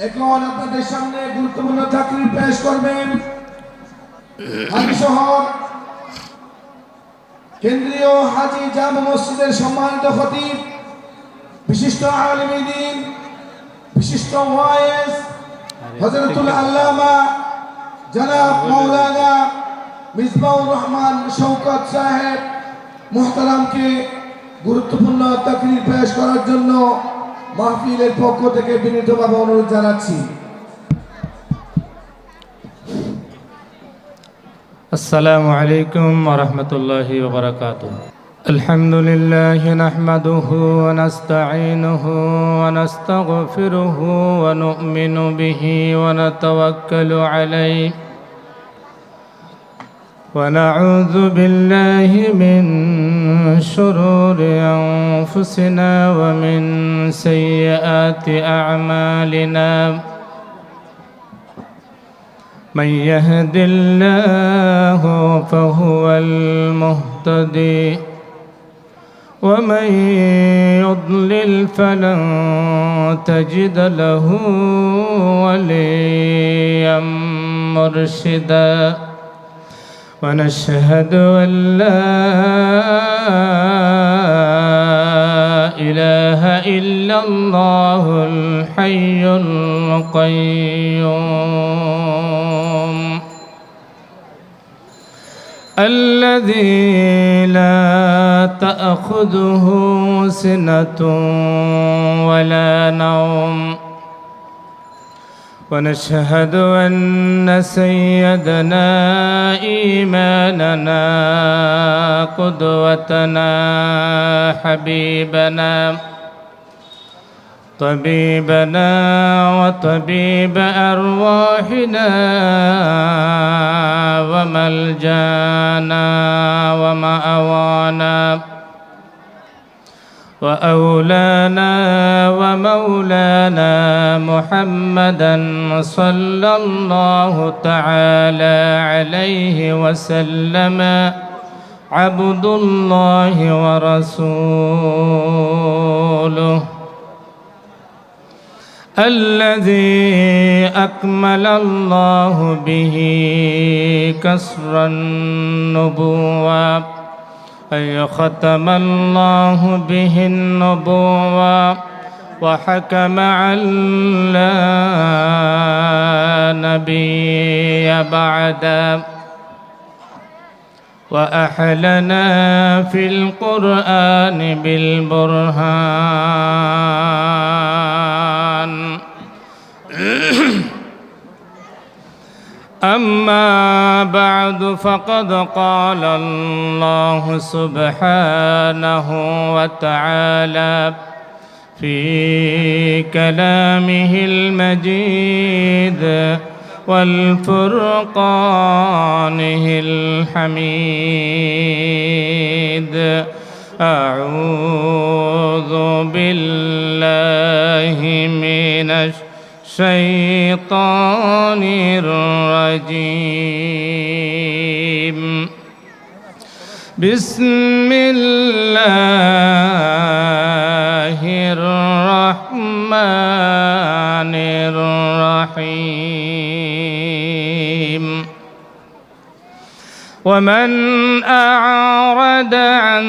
এখন আপনাদের সামনে গুরুত্বপূর্ণ তাকরীর পেশ করবেন হাজি শহর কেন্দ্রীয় হাজি জামে মসজিদের সম্মানিত খতিব, বিশিষ্ট আলেম দ্বীন, বিশিষ্ট ওয়াইজ হযরতুল আল্লামা জনাব মাওলানা মিসবাউর রহমান শওকত সাহেব মুহতারামকে গুরুত্বপূর্ণ তাকরীর পেশ করার জন্য মাহফিলের পক্ষ থেকে বিনীতভাবে অনুরোধ জানাচ্ছি। السلام عليكم ورحمة الله وبركاته. الحمد لله نحمده ونستعينه ونستغفره ونؤمن به ونتوكل عليه ونعوذ بالله من شرور أنفسنا ومن سيئات أعمالنا. من يهد الله فهو المهتدي ومن يضلل فلن تجد له وليا مرشدا. ونشهد أن لا إله إلا الله الحي القيوم الذي لا تأخذه سنة ولا نوم. ونشهد أن سيدنا إمامنا قدوتنا حبيبنا طبيبنا وطبيب أرواحنا وملجانا ومأوانا وأولانا ومولانا محمدا صلى الله تعالى عليه وسلم عبد الله ورسوله الذي أكمل الله به كسر النبوة أي ختم الله به النبوة وحكم على نبي بعده وأحلنا في القرآن بالبرهان. أما بعد فقد قال الله سبحانه وتعالى في كلامه المجيد والفرقانه الحميد. أعوذ بالله من الشيطان الرجيم. بسم الله الرحمن الرحيم. ومن أعرض عن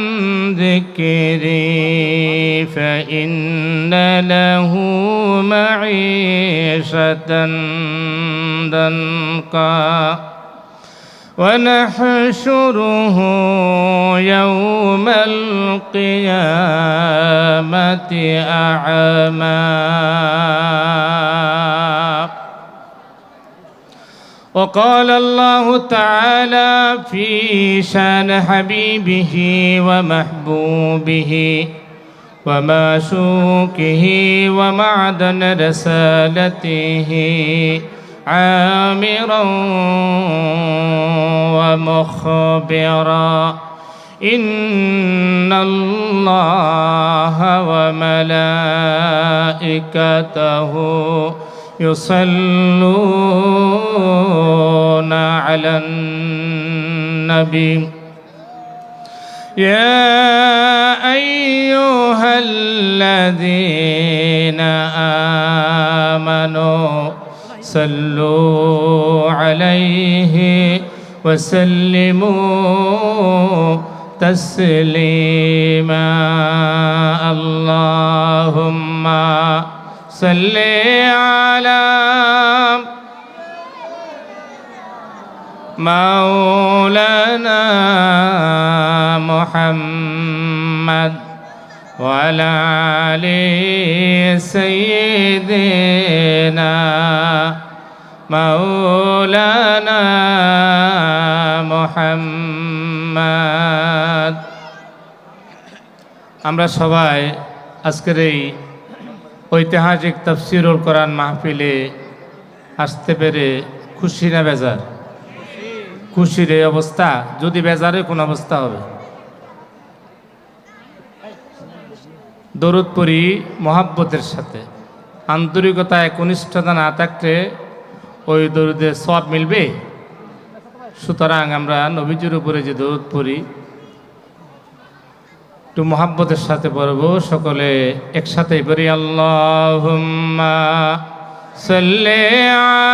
ذكري فإن له معيشة ضنكا ونحشره يوم القيامة أعمى. وقال الله تعالى في شان حبيبه ومحبوبه ومعشوقه ومعدن رسالته عامرا ومخبرا إن الله وملائكته يصلون على النبي يا أيها الذين آمنوا صلوا عليه وسلموا تسليما اللهم صل على مولانا محمد وعلى آل سيدنا مولانا محمد। আমরা সবাই আজকের এই ঐতিহাসিক তাফসীরুল কোরআন মাহফিলে আসতে পেরে খুশি না বেজার? খুশির এই অবস্থা, যদি বেজারে কোন অবস্থা হবে? দরুদ পড়ি মহাব্বতের সাথে, আন্তরিকতা একনিষ্ঠতা না থাকলে ওই দরুদে সওয়াব মিলবে? সুতরাং আমরা নবীজির উপরে যে দরুদ পড়ি একটু মহাব্বতের সাথে পড়ব। সকলে একসাথে পড়ি আল্লাহুম্মা সাল্লি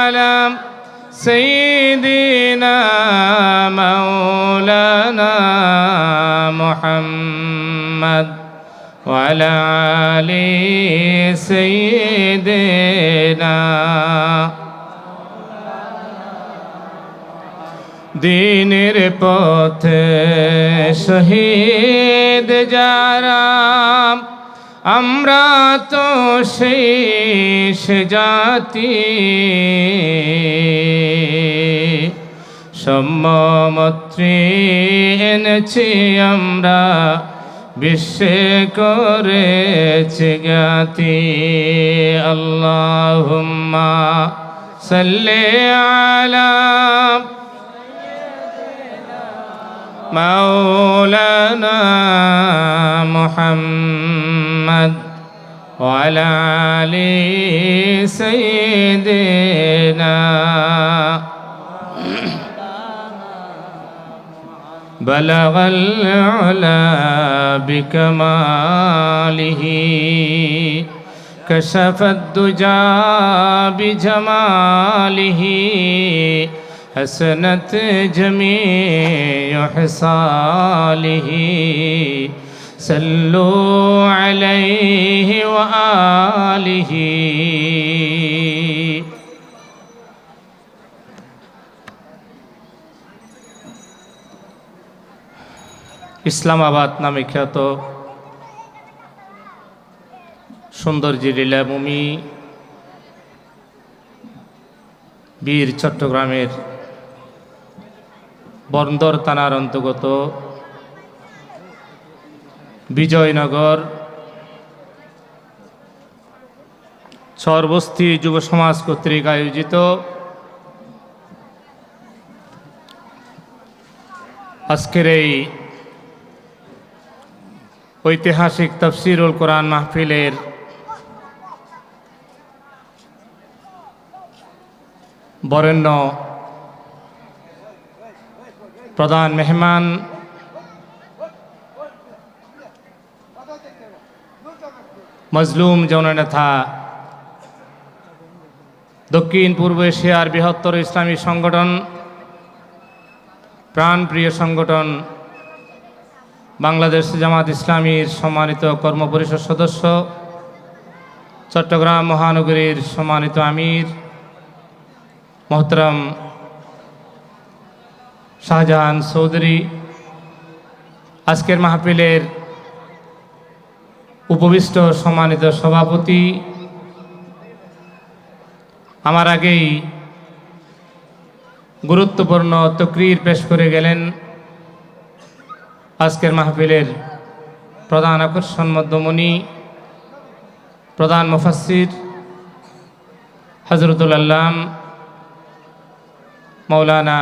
আলা সাইয়্যিদিনা মাওলানা মুহাম্মদ وعلى آل سيدنا দীনের পথে শহীদ যারা আমরা তো শেষ জাতি, সম্মত্রী এনেছি আমরা বিশ্বে করেছে জ্ঞাতি। আল্লাহুম্মা সাল্লি আলা মাওলানা মুহাম্মদ ওয়া আলা আলি সাইয়্যিদিনা بلغ العلا بكماله كشف الدجى بجماله حسنت جميع خصاله صلوا عليه وآله। ইসলামাবাদ নামে খ্যাত সৌন্দর্যের লীলাভূমি বীর চট্টগ্রামের বন্দর থানার অন্তর্গত বিজয়নগর চরবস্তি যুব সমাজ কর্তৃক আয়োজিত আজকের এই ঐতিহাসিক তাফসীরুল কোরআন মাহফিলের বরেণ্য প্রধান মেহমান মজলুম জননেতা দক্ষিণ পূর্ব এশিয়ার বৃহত্তর ইসলামী সংগঠন প্রাণপ্রিয় সংগঠন বাংলাদেশ জামাত ইসলামীর সম্মানিত কর্মপরিষদ সদস্য, চট্টগ্রাম মহানগরীর সম্মানিত আমির মোহতরম শাহজাহান চৌধুরী, আজকের মাহফিলের উপবিষ্ট সম্মানিত সভাপতি, আমার আগেই গুরুত্বপূর্ণ তকরির পেশ করে গেলেন আজকের মাহফিলের প্রধান আকর্ষণ মধ্যমণি, প্রধান মুফাসসির হযরতুল আল্লাম মৌলানা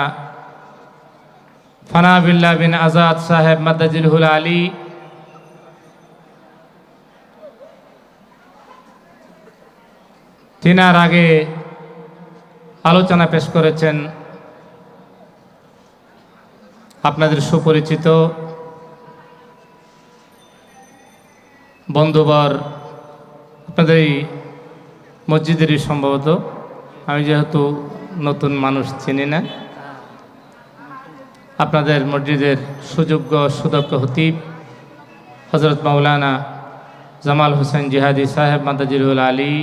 ফানা বিল্লাহ বিন আজাদ সাহেব মাদ্দাজিলহুল আলী, তিনার আগে আলোচনা পেশ করেছেন আপনাদের সুপরিচিত বন্ধুবর, আপনাদের মসজিদেরই সম্ভবত, আমি যেহেতু নতুন মানুষ চিনি না। আপনাদের মসজিদের সুযোগ্য সুদক্ষ হতিব হজরত মাওলানা জামাল হোসেন জিহাদি সাহেব মাদাজিরুল আলী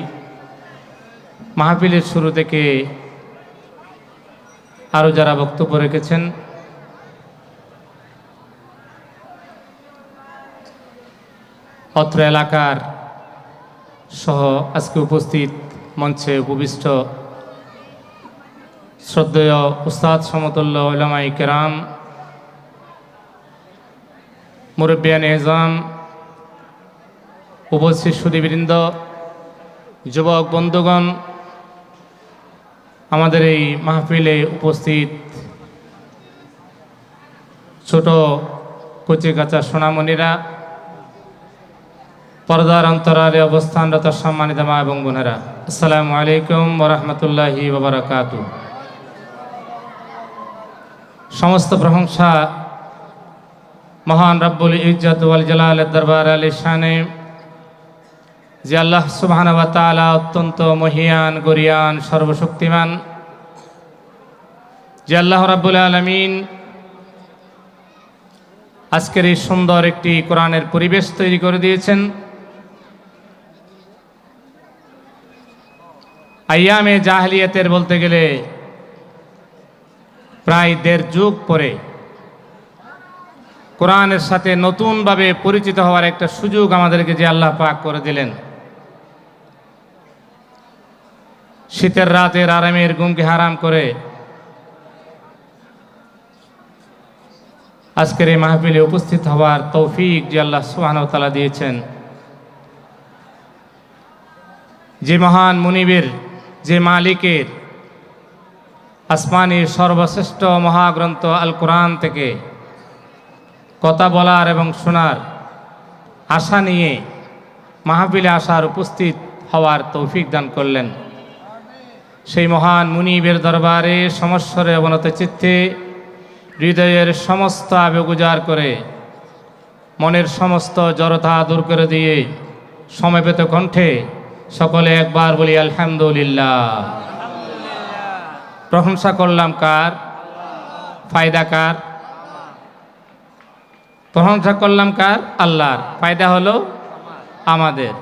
মাহফিলের শুরু থেকে আরও যারা বক্তব্য রেখেছেন, অত্র এলাকার সহ আজকে উপস্থিত মঞ্চে উপবিষ্ট শ্রদ্ধেয় উস্তাদ সমতুল্য উলামায়ে কেরাম, মুরব্বিয়ান এজাম, উপস্থিত সুধীবৃন্দ, যুবক বন্ধুগণ, আমাদের এই মাহফিলে উপস্থিত ছোট কচি কাঁচা সোনামণিরা, পর্দার অন্তরালে অবস্থানরত সম্মানিত মা এবং বোনেরা, আসসালামু আলাইকুম ওয়া রাহমাতুল্লাহি ওয়া বারাকাতুহু। সমস্ত প্রশংসা মহান রব্বুল ইজ্জত ওয়াল জালালের দরবার আলী শানে, যে আল্লাহ সুবহানাহু ওয়া তাআলা অত্যন্ত মহিয়ান গরিয়ান সর্বশক্তিমান, যে আল্লাহ রাব্বুল আলামিন আজকের এই সুন্দর একটি কোরআনের পরিবেশ তৈরি করে দিয়েছেন। আইয়ামে জাহেলিয়াতের বলতে গেলে প্রায় 1.5 যুগ পরে কোরআনের সাথে নতুনভাবে পরিচিত হওয়ার একটা সুযোগ আমাদেরকে যে আল্লাহ পাক করে দিলেন। শীতের রাতের আরামের ঘুমকে হারাম করে আজকের এই মাহফিলে উপস্থিত হওয়ার তৌফিক যে আল্লাহ সুবহানাহু ওয়া তাআলা দিয়েছেন, যে মহান মুনিবের, যে মালিকের আসমানি সর্বশ্রেষ্ঠ মহাগ্রন্থ আল কোরআন থেকে কথা বলার এবং শোনার আশা নিয়ে মাহফিলে আসার উপস্থিত হওয়ার তৌফিক দান করলেন। সেই মহান মুনিবের দরবারে সমস্বরে অবনত চিত্তে হৃদয়ের সমস্ত আবেগ উজাড় করে, মনের সমস্ত জড়তা দূর করে দিয়ে সমবেত কণ্ঠে সকলে একবার বলি আলহামদুলিল্লাহ। প্রশংসা করলাম কার? ফায়দা কার? প্রশংসা করলাম কার? আল্লাহর। ফায়দা হলো আমাদের।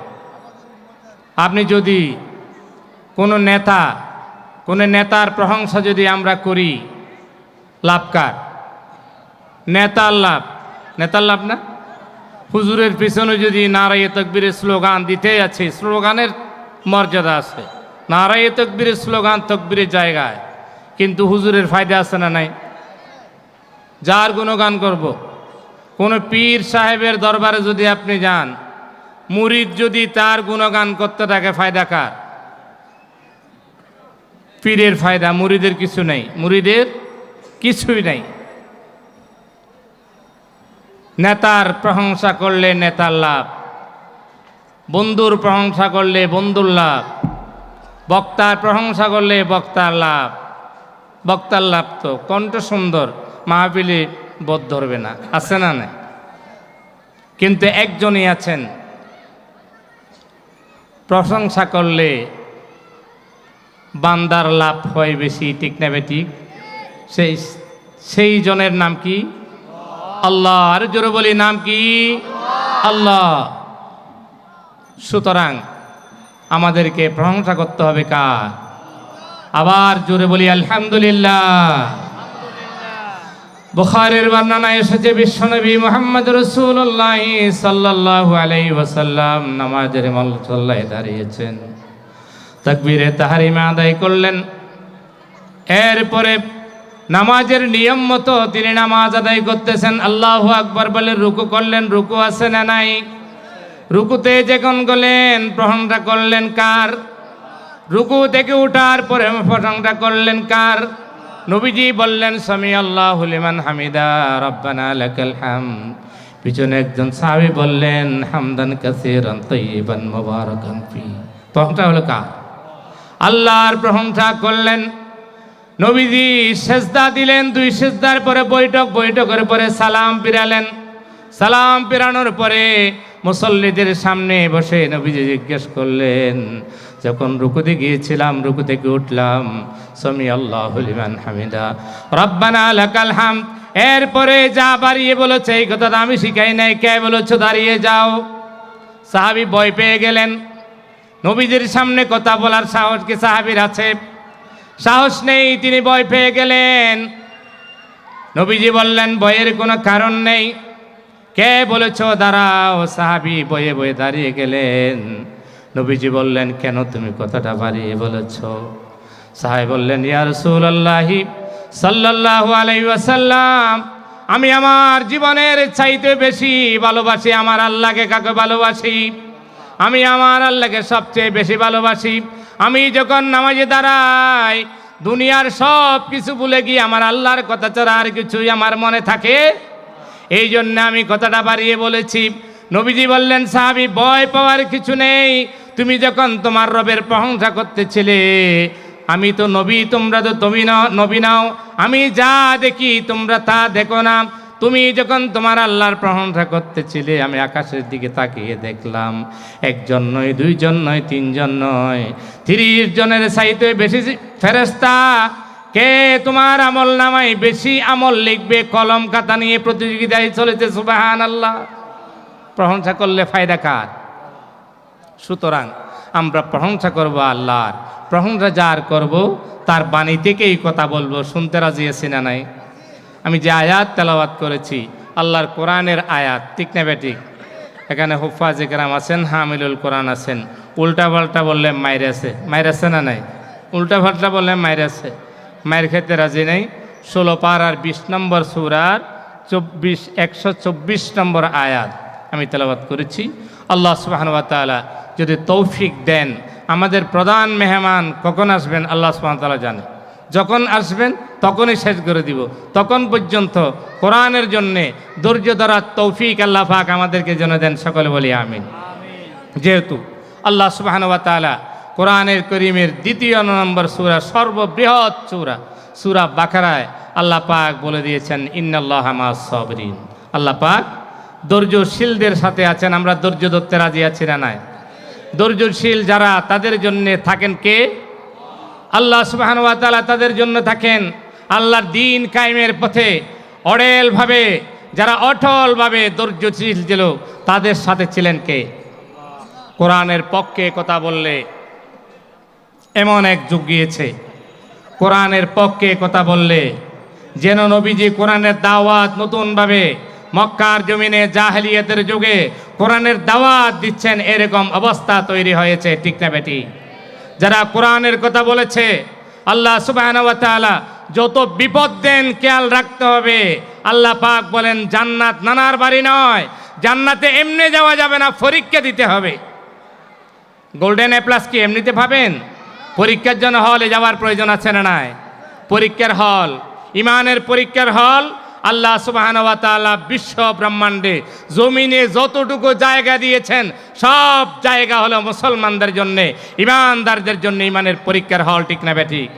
আপনি যদি কোনো নেতার প্রশংসা যদি আমরা করি, লাভ কার? নেতার লাভ না? হুজুরের পিছনে যদি নারায়ে তাকবীরের স্লোগান দিতে আছে, স্লোগানের মর্যাদা আছে, নারায়ে তাকবীরের স্লোগান তাকবীরের জায়গায়, কিন্তু হুজুরের ফায়দা আছে না নাই? যার গুণগান করব, কোনো পীর সাহেবের দরবারে যদি আপনি যান, মুরিদ যদি তার গুণগান করতে থাকে, ফায়দা কার? পীরের ফায়দা, মুরিদের কিছু নেই, মুরিদের কিছুই নাই। নেতার প্রশংসা করলে নেতার লাভ, বন্ধুর প্রশংসা করলে বন্ধুর লাভ, বক্তার প্রশংসা করলে বক্তার লাভ। বক্তার লাভ তো কণ্ঠ সুন্দর, মাহফিলে বোধ ধরবে না, আছে না নাই? কিন্তু একজনই আছেন, প্রশংসা করলে বান্দার লাভ হয় বেশি, ঠিক না বেঠিক? সেই জনের নাম কি? আল্লাহ। আর জোরে বলি, নাম কি? আল্লাহ। সুতরাং আমাদেরকে প্রশংসা করতে হবে কার? আবার জোরে বলি আলহামদুলিল্লাহ। বুখারীর বর্ণনায় এসেছে, বিশ্বনবী মুহাম্মদ রাসূলুল্লাহ সাল্লাল্লাহু আলাইহি ওয়াসাল্লাম নামাজের মুসল্লায় দাঁড়িয়েছেন, তাকবীরে তাহরিমা আদায় করলেন। এরপরে নামাজের নিয়ম মতো তিনি নামাজ আদায় করতেছেন, আল্লাহু আকবার বলে রুকু করলেন। রুকু আছে না নাই? রুকুতে যখন গেলেন প্রশংসা করলেন কার? রুকু থেকে উঠার পরে প্রশংসা করলেন কার? নবীজি বললেন সামি আল্লাহু লিমান হামিদা রব্বানা লাকাল হামদ। পিছনে একজন সাহাবী বললেন হামদান কাসীরান তাইয়িবান মুবারাকান ফি। প্রশংসা হলো কার? আল্লাহর প্রশংসা করলেন। নবীজি সেজদা দিলেন, 2 সেজদার পরে বৈঠকের পরে সালাম ফিরালেন। সালাম ফিরানোর পরে মুসল্লিদের সামনে বসে নবীজি জিজ্ঞেস করলেন যখন রুকুতে গিয়েছিলাম, রুকু থেকে উঠলাম, সামি আল্লাহু লিমান হামিদা, রব্বানা লাকাল হামদ। এরপরে যা বাড়িয়ে বলেছে এই কথাটা আমি শিখাই নাই, কে বলেছো দাঁড়িয়ে যাও। সাহাবী ভয় পেয়ে গেলেন। নবীজির সামনে কথা বলার সাহস কি সাহাবীর আছে? সাহস নেই, তিনি ভয় পেয়ে গেলেন। নবীজি বললেন ভয়ের কোনো কারণ নেই, কে বলেছো দাঁড়াও। সাহাবী বয়ে বয়ে দাঁড়িয়ে গেলেন। নবীজি বললেন কেন তুমি কথাটা বাড়িয়ে বলেছো? সাহাবী বললেন ইয়া রাসূলুল্লাহি সাল্লাল্লাহু আলাইহি ওয়াসাল্লাম, আমি আমার জীবনের চাইতে বেশি ভালোবাসি আমার আল্লাহকে। কাকে ভালোবাসি? আমি আমার আল্লাহকে সবচেয়ে বেশি ভালোবাসি। আমি যখন নামাজে দাঁড়াই দুনিয়ার সব কিছু ভুলে গিয়ে আমার আল্লাহর কথা ছাড়া আর কিছুই আমার মনে থাকে, এই জন্য আমি কথাটা বাড়িয়ে বলেছি। নবীজি বললেন সাহাবী ভয় পাওয়ার কিছু নেই, তুমি যখন তোমার রবের প্রশংসা করতেছিলে, আমি তো নবী, তোমরা তো তুমি নবী নাও, আমি যা দেখি তোমরা তা দেখো না। তুমি যখন তোমার আল্লাহর প্রশংসা করতেছিলে, আমি আকাশের দিকে তাকিয়ে দেখলাম, একজন নয়, দুইজন নয়, তিনজন নয়, 30 জনের চাইতে বেশি ফেরেশতা। কে তোমার আমল নামায় বেশি আমল লিখবে, কলম খাতা নিয়ে প্রতিযোগিতায় চলেছে। সুবহানাল্লাহ। প্রশংসা করলে ফায়দা কার? সুতরাং আমরা প্রশংসা করব আল্লাহর। প্রশংসা যার করব তার বাণী থেকেই কথা বলবো। শুনতে রাজি আছি না নাই? আমি যে আয়াত তেলাওয়াত করেছি আল্লাহর কোরআনের আয়াত, ঠিক না বেঠিক? এখানে হুফাজে কেরাম আছেন, হামিলুল কোরআন আছেন। উল্টা পাল্টা বললে মাইরাছে না নাই? উল্টা পাল্টা বললে মাইরাছে, মায়ের খেতে রাজি নেই। 16 পারার 20 নম্বর সূরার 124 নম্বর আয়াত আমি তেলাওয়াত করেছি। আল্লাহ সুবহানাহু ওয়া তাআলা যদি তৌফিক দেন, আমাদের প্রধান মেহমান কখন আসবেন আল্লাহ সুবহানাহু ওয়া তাআলা জানে। যখন আসবেন তখনই শেষ করে দিব। তখন পর্যন্ত কোরআনের জন্যে ধৈর্য ধরার তৌফিক আল্লাহ পাক আমাদেরকে যেন দেন। সকলে বলি আমিন। যেহেতু আল্লাহ সুবহানাহু ওয়া তাআলা কোরআনের করিমের 2 নম্বর সূরা, সর্ববৃহৎ সূরা বাকারায় আল্লাহ পাক বলে দিয়েছেন ইন্নাল্লাহা মা'আস সাবিরিন। আল্লাহ পাক ধৈর্যশীলদের সাথে আছেন। আমরা ধৈর্য ধরতে রাজি আছি না নাই? ধৈর্যশীল যারা, তাদের জন্য থাকেন কে? আল্লাহ সুবহানাহু ওয়া তাআলা তাদের জন্য থাকেন। আল্লাহর দ্বীন কায়েমের পথে অড়েলভাবে যারা অটলভাবে ধৈর্যশীল ছিল, তাদের সাথে ছিলেন কে? কোরআনের পক্ষে কথা বললে এমন এক যুগ গিয়েছে, কোরআনের পক্ষে কথা বললে যেন নবীজি কোরআনের দাওয়াত নতুনভাবে মক্কার জমিনে জাহেলিয়াতের যুগে কোরআনের দাওয়াত দিচ্ছেন, এরকম অবস্থা তৈরি হয়েছে, ঠিক না বেটি? যারা কোরআনের কথা বলেছে, আল্লাহ সুবহানাহু ওয়া তাআলা যত বিপদ দেন খেয়াল রাখতে হবে। আল্লাহ পাক বলেন জান্নাত নানার বাড়ি নয়, জান্নাতে এমনি যাওয়া যাবে না, পরীক্ষা দিতে হবে। গোল্ডেন A+ কি এমনিতে পাবেন? পরীক্ষার জন্য হলে যাওয়ার প্রয়োজন আছে না নাই? পরীক্ষার হল, ইমানের পরীক্ষার হল। আল্লাহ সুবহানাহু ওয়া তাআলা বিশ্ব ব্রহ্মাণ্ডে জমিনে যতটুকু জায়গা দিয়েছেন সব জায়গা হলো মুসলমানদের জন্য, ইমানদারদের জন্য ইমানের পরীক্ষার হল, ঠিক না বেঠিক?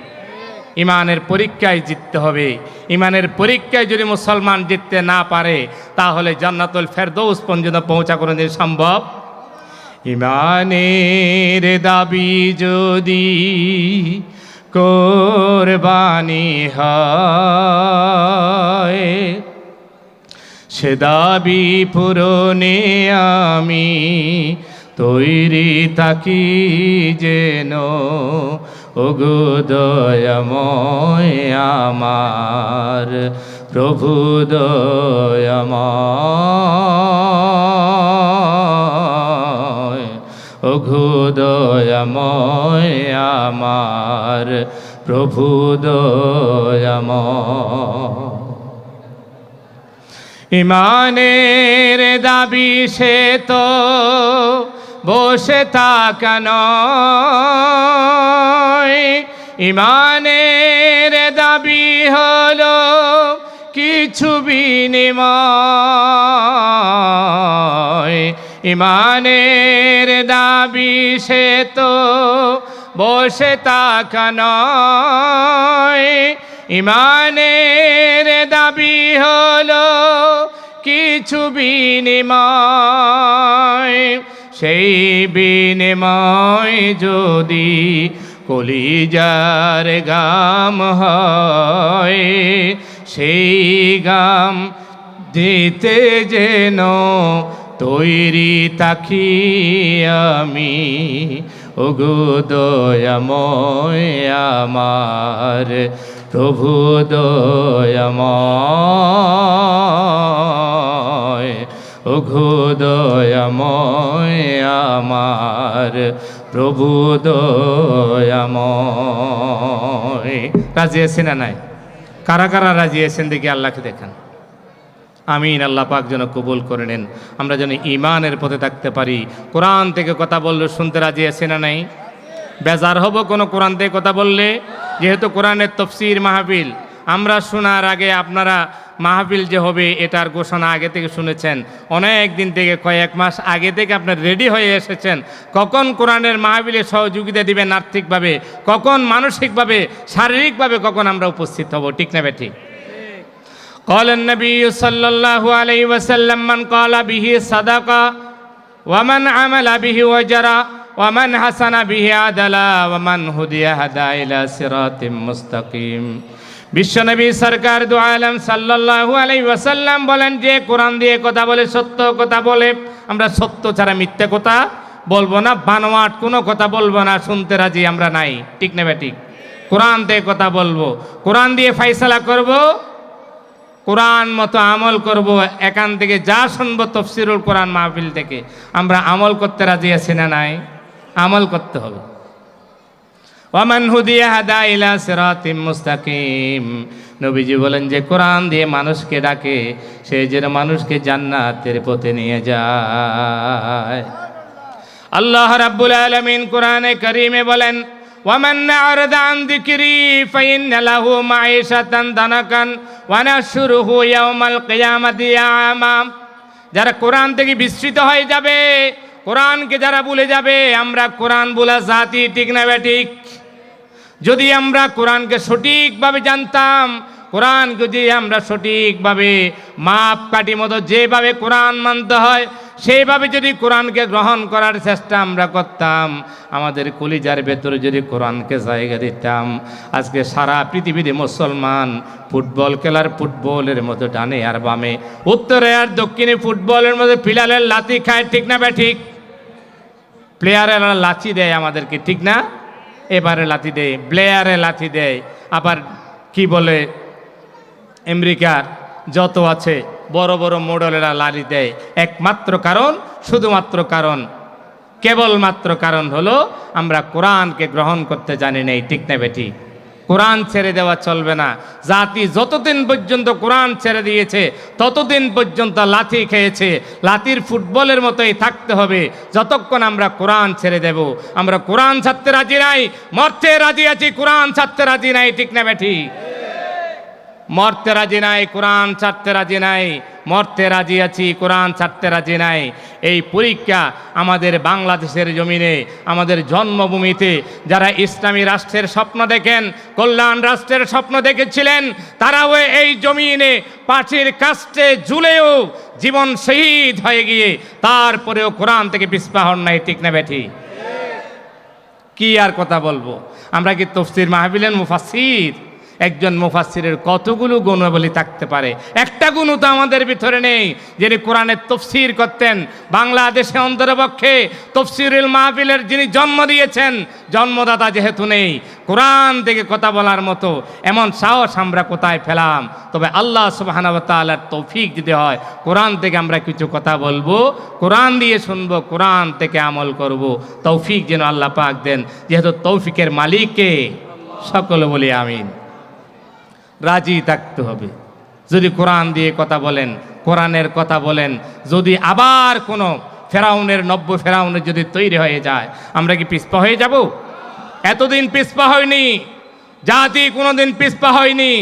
ইমানের পরীক্ষায় জিততে হবে। ইমানের পরীক্ষায় যদি মুসলমান জিততে না পারে, তাহলে জান্নাতুল ফেরদৌস পর্যন্ত পৌঁছা কোনোদিন সম্ভব। ইমানের দাবি যদি কোরবানি হয়, সে দাবি পূরণে আমি তৈরি থাকি যেন। ওগো দয়াময় আমার প্রভু দয়াময়, ওগো দয়াময় আমার প্রভু দয়াময়। ইমানের দাবি সে তো বসে থাকা নয়, ইমানের দাবি হলো কিছু বিনিময়। ইমানের দাবি সে তো বসে থাকা নয়, ইমানের দাবি হলো কিছু বিনিময়। সেই বিনিময় যদি কলিজার গাম হয়, সেই গাম দিতে যেন তৈরি তাকি আমি। ওগো দয়াময় আমার প্রভু দয়াময়, ওগো দয়াময় আমার প্রভু দয়াময়। রাজি আছেন না নাই? কারা কারা রাজি আছেন দেখি আল্লাহকে দেখান। আমিন। আল্লাহ পাক যেন কবুল করে নেন, আমরা যেন ইমানের পথে থাকতে পারি। কোরআন থেকে কথা বললে শুনতে রাজি আছে না নাই? বেজার হব কোনো কোরআন থেকে কথা বললে? যেহেতু কোরআনের তফসির মাহফিল, আমরা শোনার আগে আপনারা মাহফিল যে হবে এটার ঘোষণা আগে থেকে শুনেছেন, অনেক দিন থেকে, কয়েক মাস আগে থেকে আপনার রেডি হয়ে এসেছেন। কখন কোরআনের মাহফিলে সহযোগিতা দিবেন আর্থিকভাবে, কখন মানসিকভাবে, শারীরিকভাবে কখন আমরা উপস্থিত হব, ঠিক না বেঠিক? قال النبي صلى الله عليه وسلم من قال به صدقة ومن عمل به وجرى ومن حسن به عدلا ومن هدي هدى إلى صراط مستقيم। বিশ্বনবী সরকার দু আলম সাল্লাল্লাহু আলাইহি ওয়াসাল্লাম বলেন, যে কোরআন দিয়ে কথা বলে, সত্য কথা বলে, আমরা সত্য ছাড়া মিথ্যে কথা বলবো না, বানোয়াট কোনো কথা বলবো না, শুনতে রাজি আমরা নাই, ঠিক না বেঠিক? কোরআন দিয়ে কথা বলবো, কোরআন দিয়ে ফাইসালা করব, কোরআন মতো আমল করব। এখান থেকে যা শুনবো তফসিরুল কোরআন মাহফিল থেকে, আমরা আমল করতে রাজি আছি না নাই? আমল করতে হবে। ওয়ামান হুদিয়া হাদা ইলা সিরাতিম মুস্তাকিম। নবীজি বলেন, যে কোরআন দিয়ে মানুষকে ডাকে, সে যেন মানুষকে জান্নাতের পথে নিয়ে যায়। আল্লাহ রাব্বুল আলামিন কোরআনে কারীমে বলেন, ওয়ামান আ'রাদা আন যিকরি ফাইন্না লাহু মাঈশাতান দানাকান ওয়া নাহশুরুহু ইয়াওমাল কিয়ামাতি আ'মা। যারা কোরআন থেকে বিস্মৃত হয়ে যাবে, কোরআনকে যারা ভুলে যাবে, আমরা কোরআন বলা জাতি, ঠিক না বেঠিক? যদি আমরা কোরআনকে সঠিকভাবে জানতাম, কোরআন যদি আমরা সঠিকভাবে মাপ কাঠি মতো যেভাবে কোরআন মানতে হয় সেইভাবে যদি কোরআনকে গ্রহণ করার চেষ্টা আমরা করতাম, আমাদের কলিজার ভেতরে যদি কোরআনকে জায়গা দিতাম, আজকে সারা পৃথিবীতে মুসলমান ফুটবল খেলার ফুটবলের মতো ডানে আর বামে, উত্তরে আর দক্ষিণে ফুটবলের মধ্যে পিলারের লাথি খায়, ঠিক না বেঠিক? প্লেয়ারেরা লাথি দেয় আমাদেরকে, ঠিক না? এবারে লাথি দেয়, প্লেয়ারে লাথি দেয়, আবার কি বলে আমেরিকার যত আছে বড় বড় মডেলেরা লাথি দেয়। একমাত্র কারণ, শুধুমাত্র কারণ, কেবলমাত্র কারণ হলো আমরা কোরআনকে গ্রহণ করতে জানি নাই, ঠিক না বেঠিক? কোরআন ছেড়ে দেওয়া চলবে না। জাতি যতদিন পর্যন্ত কোরআন ছেড়ে দিয়েছে ততদিন পর্যন্ত লাথি খেয়েছে, লাথির ফুটবলের মতোই থাকতে হবে যতক্ষণ আমরা কোরআন ছেড়ে দেব। আমরা কোরআন ছাড়তে রাজি নাই, মরতে রাজি আছি, কোরআন ছাড়তে রাজি নাই, ঠিক না বেঠিক? মরতে রাজি নাই, কোরআন ছাড়তে রাজি নাই, মরতে রাজি আছি, কোরআন ছাড়তে রাজি নাই। এই পরীক্ষা আমাদের বাংলাদেশের জমিনে, আমাদের জন্মভূমিতে যারা ইসলামী রাষ্ট্রের স্বপ্ন দেখেন, কল্যাণ রাষ্ট্রের স্বপ্ন দেখেছিলেন, তারাও এই জমিনে পাঁচির কাস্টে ঝুলেও জীবন শহীদ হয়ে গিয়ে তারপরেও কোরআন থেকে পিছপা হন নাই, ঠিক না বেঠি? কি আর কথা বলবো? আমরা কি তফসির মাহফিলের মুফাসসির? একজন মুফাসসিরের কতগুলো গুণাবলী থাকতে পারে, একটা গুণও তো আমাদের ভিতরে নেই। যিনি কোরআনের তফসির করতেন, বাংলাদেশে অন্তরপক্ষে তফসিরুল মাহফিলের যিনি জন্ম দিয়েছেন, জন্মদাতা যেহেতু নেই, কোরআন থেকে কথা বলার মতো এমন সাহস আমরা কোথায় পেলাম? তবে আল্লাহ সুবহানাহু ওয়া তাআলার তৌফিক যদি হয়, কোরআন থেকে আমরা কিছু কথা বলবো, কোরআন দিয়ে শুনবো, কোরআন থেকে আমল করব। তৌফিক যেন আল্লাহ পাক দেন, যেহেতু তৌফিকের মালিক কে? সকলে বলি আমিন। রাজি থাকতে হবে। যদি কোরআন দিয়ে কথা বলেন, কোরআনের কথা বলেন, যদি আবার কোনো ফেরাউনের, নব্য ফেরাউনের যদি তৈরি হয়ে যায়, আমরা কি পিছপা হয়ে যাব? এতদিন পিছপা হয়নি, জাতি কোনোদিন পিছপা হয়নি,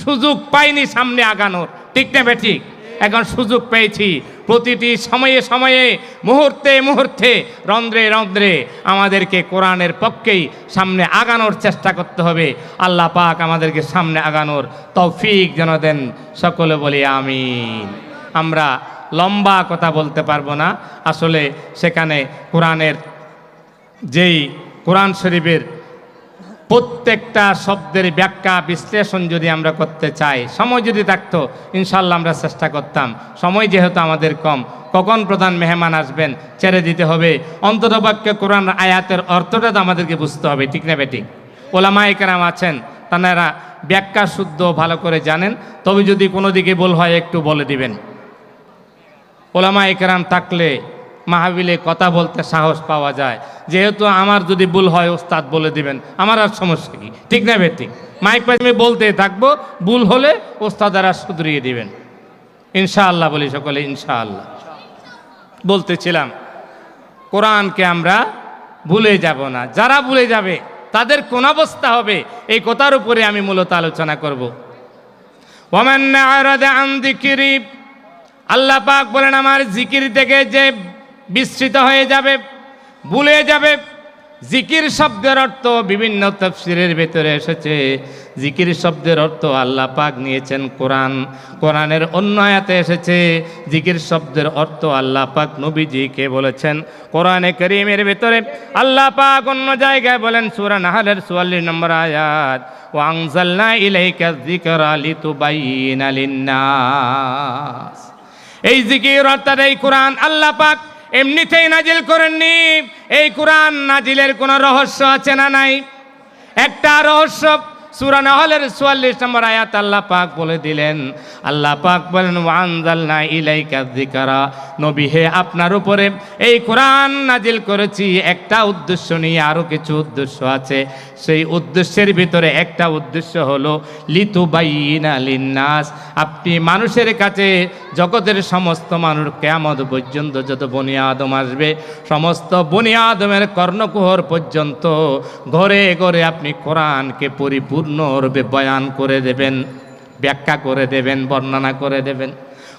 সুযোগ পাইনি সামনে আগানোর, ঠিক না বেঠিক? এখন সুযোগ পেয়েছি, প্রতিটি সময়ে সময়ে, মুহূর্তে মুহূর্তে, রন্ধ্রে রন্ধ্রে আমাদেরকে কোরআনের পক্ষেই সামনে আগানোর চেষ্টা করতে হবে। আল্লাহ পাক আমাদেরকে সামনে আগানোর তৌফিক যেন দেন, সকলে বলি আমিন। আমরা লম্বা কথা বলতে পারবো না। আসলে সেখানে কোরআনের যেই কোরআন শরীফের প্রত্যেকটা শব্দের ব্যাখ্যা বিশ্লেষণ যদি আমরা করতে চাই, সময় যদি থাকতো ইনশাল্লাহ আমরা চেষ্টা করতাম। সময় যেহেতু আমাদের কম, কখন প্রধান মেহমান আসবেন ছেড়ে দিতে হবে, অন্ততপক্ষে কোরআন আয়াতের অর্থটা তো আমাদেরকে বুঝতে হবে, ঠিক না বেঠিক? ওলামায়ে কেরাম আছেন, তারা ব্যাখ্যা শুদ্ধ ভালো করে জানেন, তবে যদি কোনো দিকে ভুল হয় একটু বলে দিবেন। ওলামায়ে কেরাম থাকলে মাহফিলে কথা বলতে সাহস পাওয়া যায়। যেহেতু আমার যদি ভুল হয় ওস্তাদ বলে দিবেন, আমার আর সমস্যা কি, ঠিক না বেঠিক? মাইক পাইছে আমি বলতে থাকবো, ভুল হলে ওস্তাদারা শুধরিয়ে দিবেন ইনশাআল্লাহ। বলি সকলে ইনশাআল্লাহ। বলতেছিলাম কোরআনকে আমরা ভুলে যাব না, যারা ভুলে যাবে তাদের কোন অবস্থা হবে এই কথার উপরে আমি মূলত আলোচনা করব। ওয়ামান আরাদা আন যিকরি, আল্লাহ পাক বলেন আমার জিকির থেকে যে বিস্মৃত হয়ে যাবে, ভুলে যাবে। জিকির শব্দের অর্থ বিভিন্ন তাফসীরের ভেতরে এসেছে। জিকির শব্দের অর্থ আল্লাহ পাক নিয়েছেন কোরআন, কোরআনের অন্য আয়াতে এসেছে জিকির শব্দের অর্থ আল্লাহ পাক নবীজিকে বলেছেন। কোরআনে কারীমের ভেতরে আল্লাহ পাক অন্য জায়গায় বলেন, সূরা নাহলের 44 নম্বর আয়াত, ওয়া আনজালনা ইলাইকা যিকরা লিতুবাইয়িনা লিন-নাস। এই জিকির অর্থাৎ এই কোরআন আল্লাহ পাক এমনিতেই নাজিল করেননি। এই কোরআন নাজিলের কোনো রহস্য আছে না নাই? একটা রহস্য সূরা নাহলের 44 নম্বর আয়াত আল্লাহ পাক বলে দিলেন। আল্লাহ পাক বলেন, ওয়া আনজালনা ইলাইকা যিকরা, নবী হে আপনার উপরে এই কোরআন নাজিল করেছি একটা উদ্দেশ্য নিয়ে, আরও কিছু উদ্দেশ্য আছে। সেই উদ্দেশ্যের ভিতরে একটা উদ্দেশ্য হলো লিতুবাইয়িনা লিন-নাস, আপনি মানুষের কাছে, জগতের সমস্ত মানুষ কিয়ামত পর্যন্ত যত বনি আদম আসবে, সমস্ত বনি আদমের কর্ণকুহর পর্যন্ত ঘরে ঘরে আপনি কোরআনকে পরিপূর্ণরূপে বয়ান করে দেবেন, ব্যাখ্যা করে দেবেন, বর্ণনা করে দেবেন।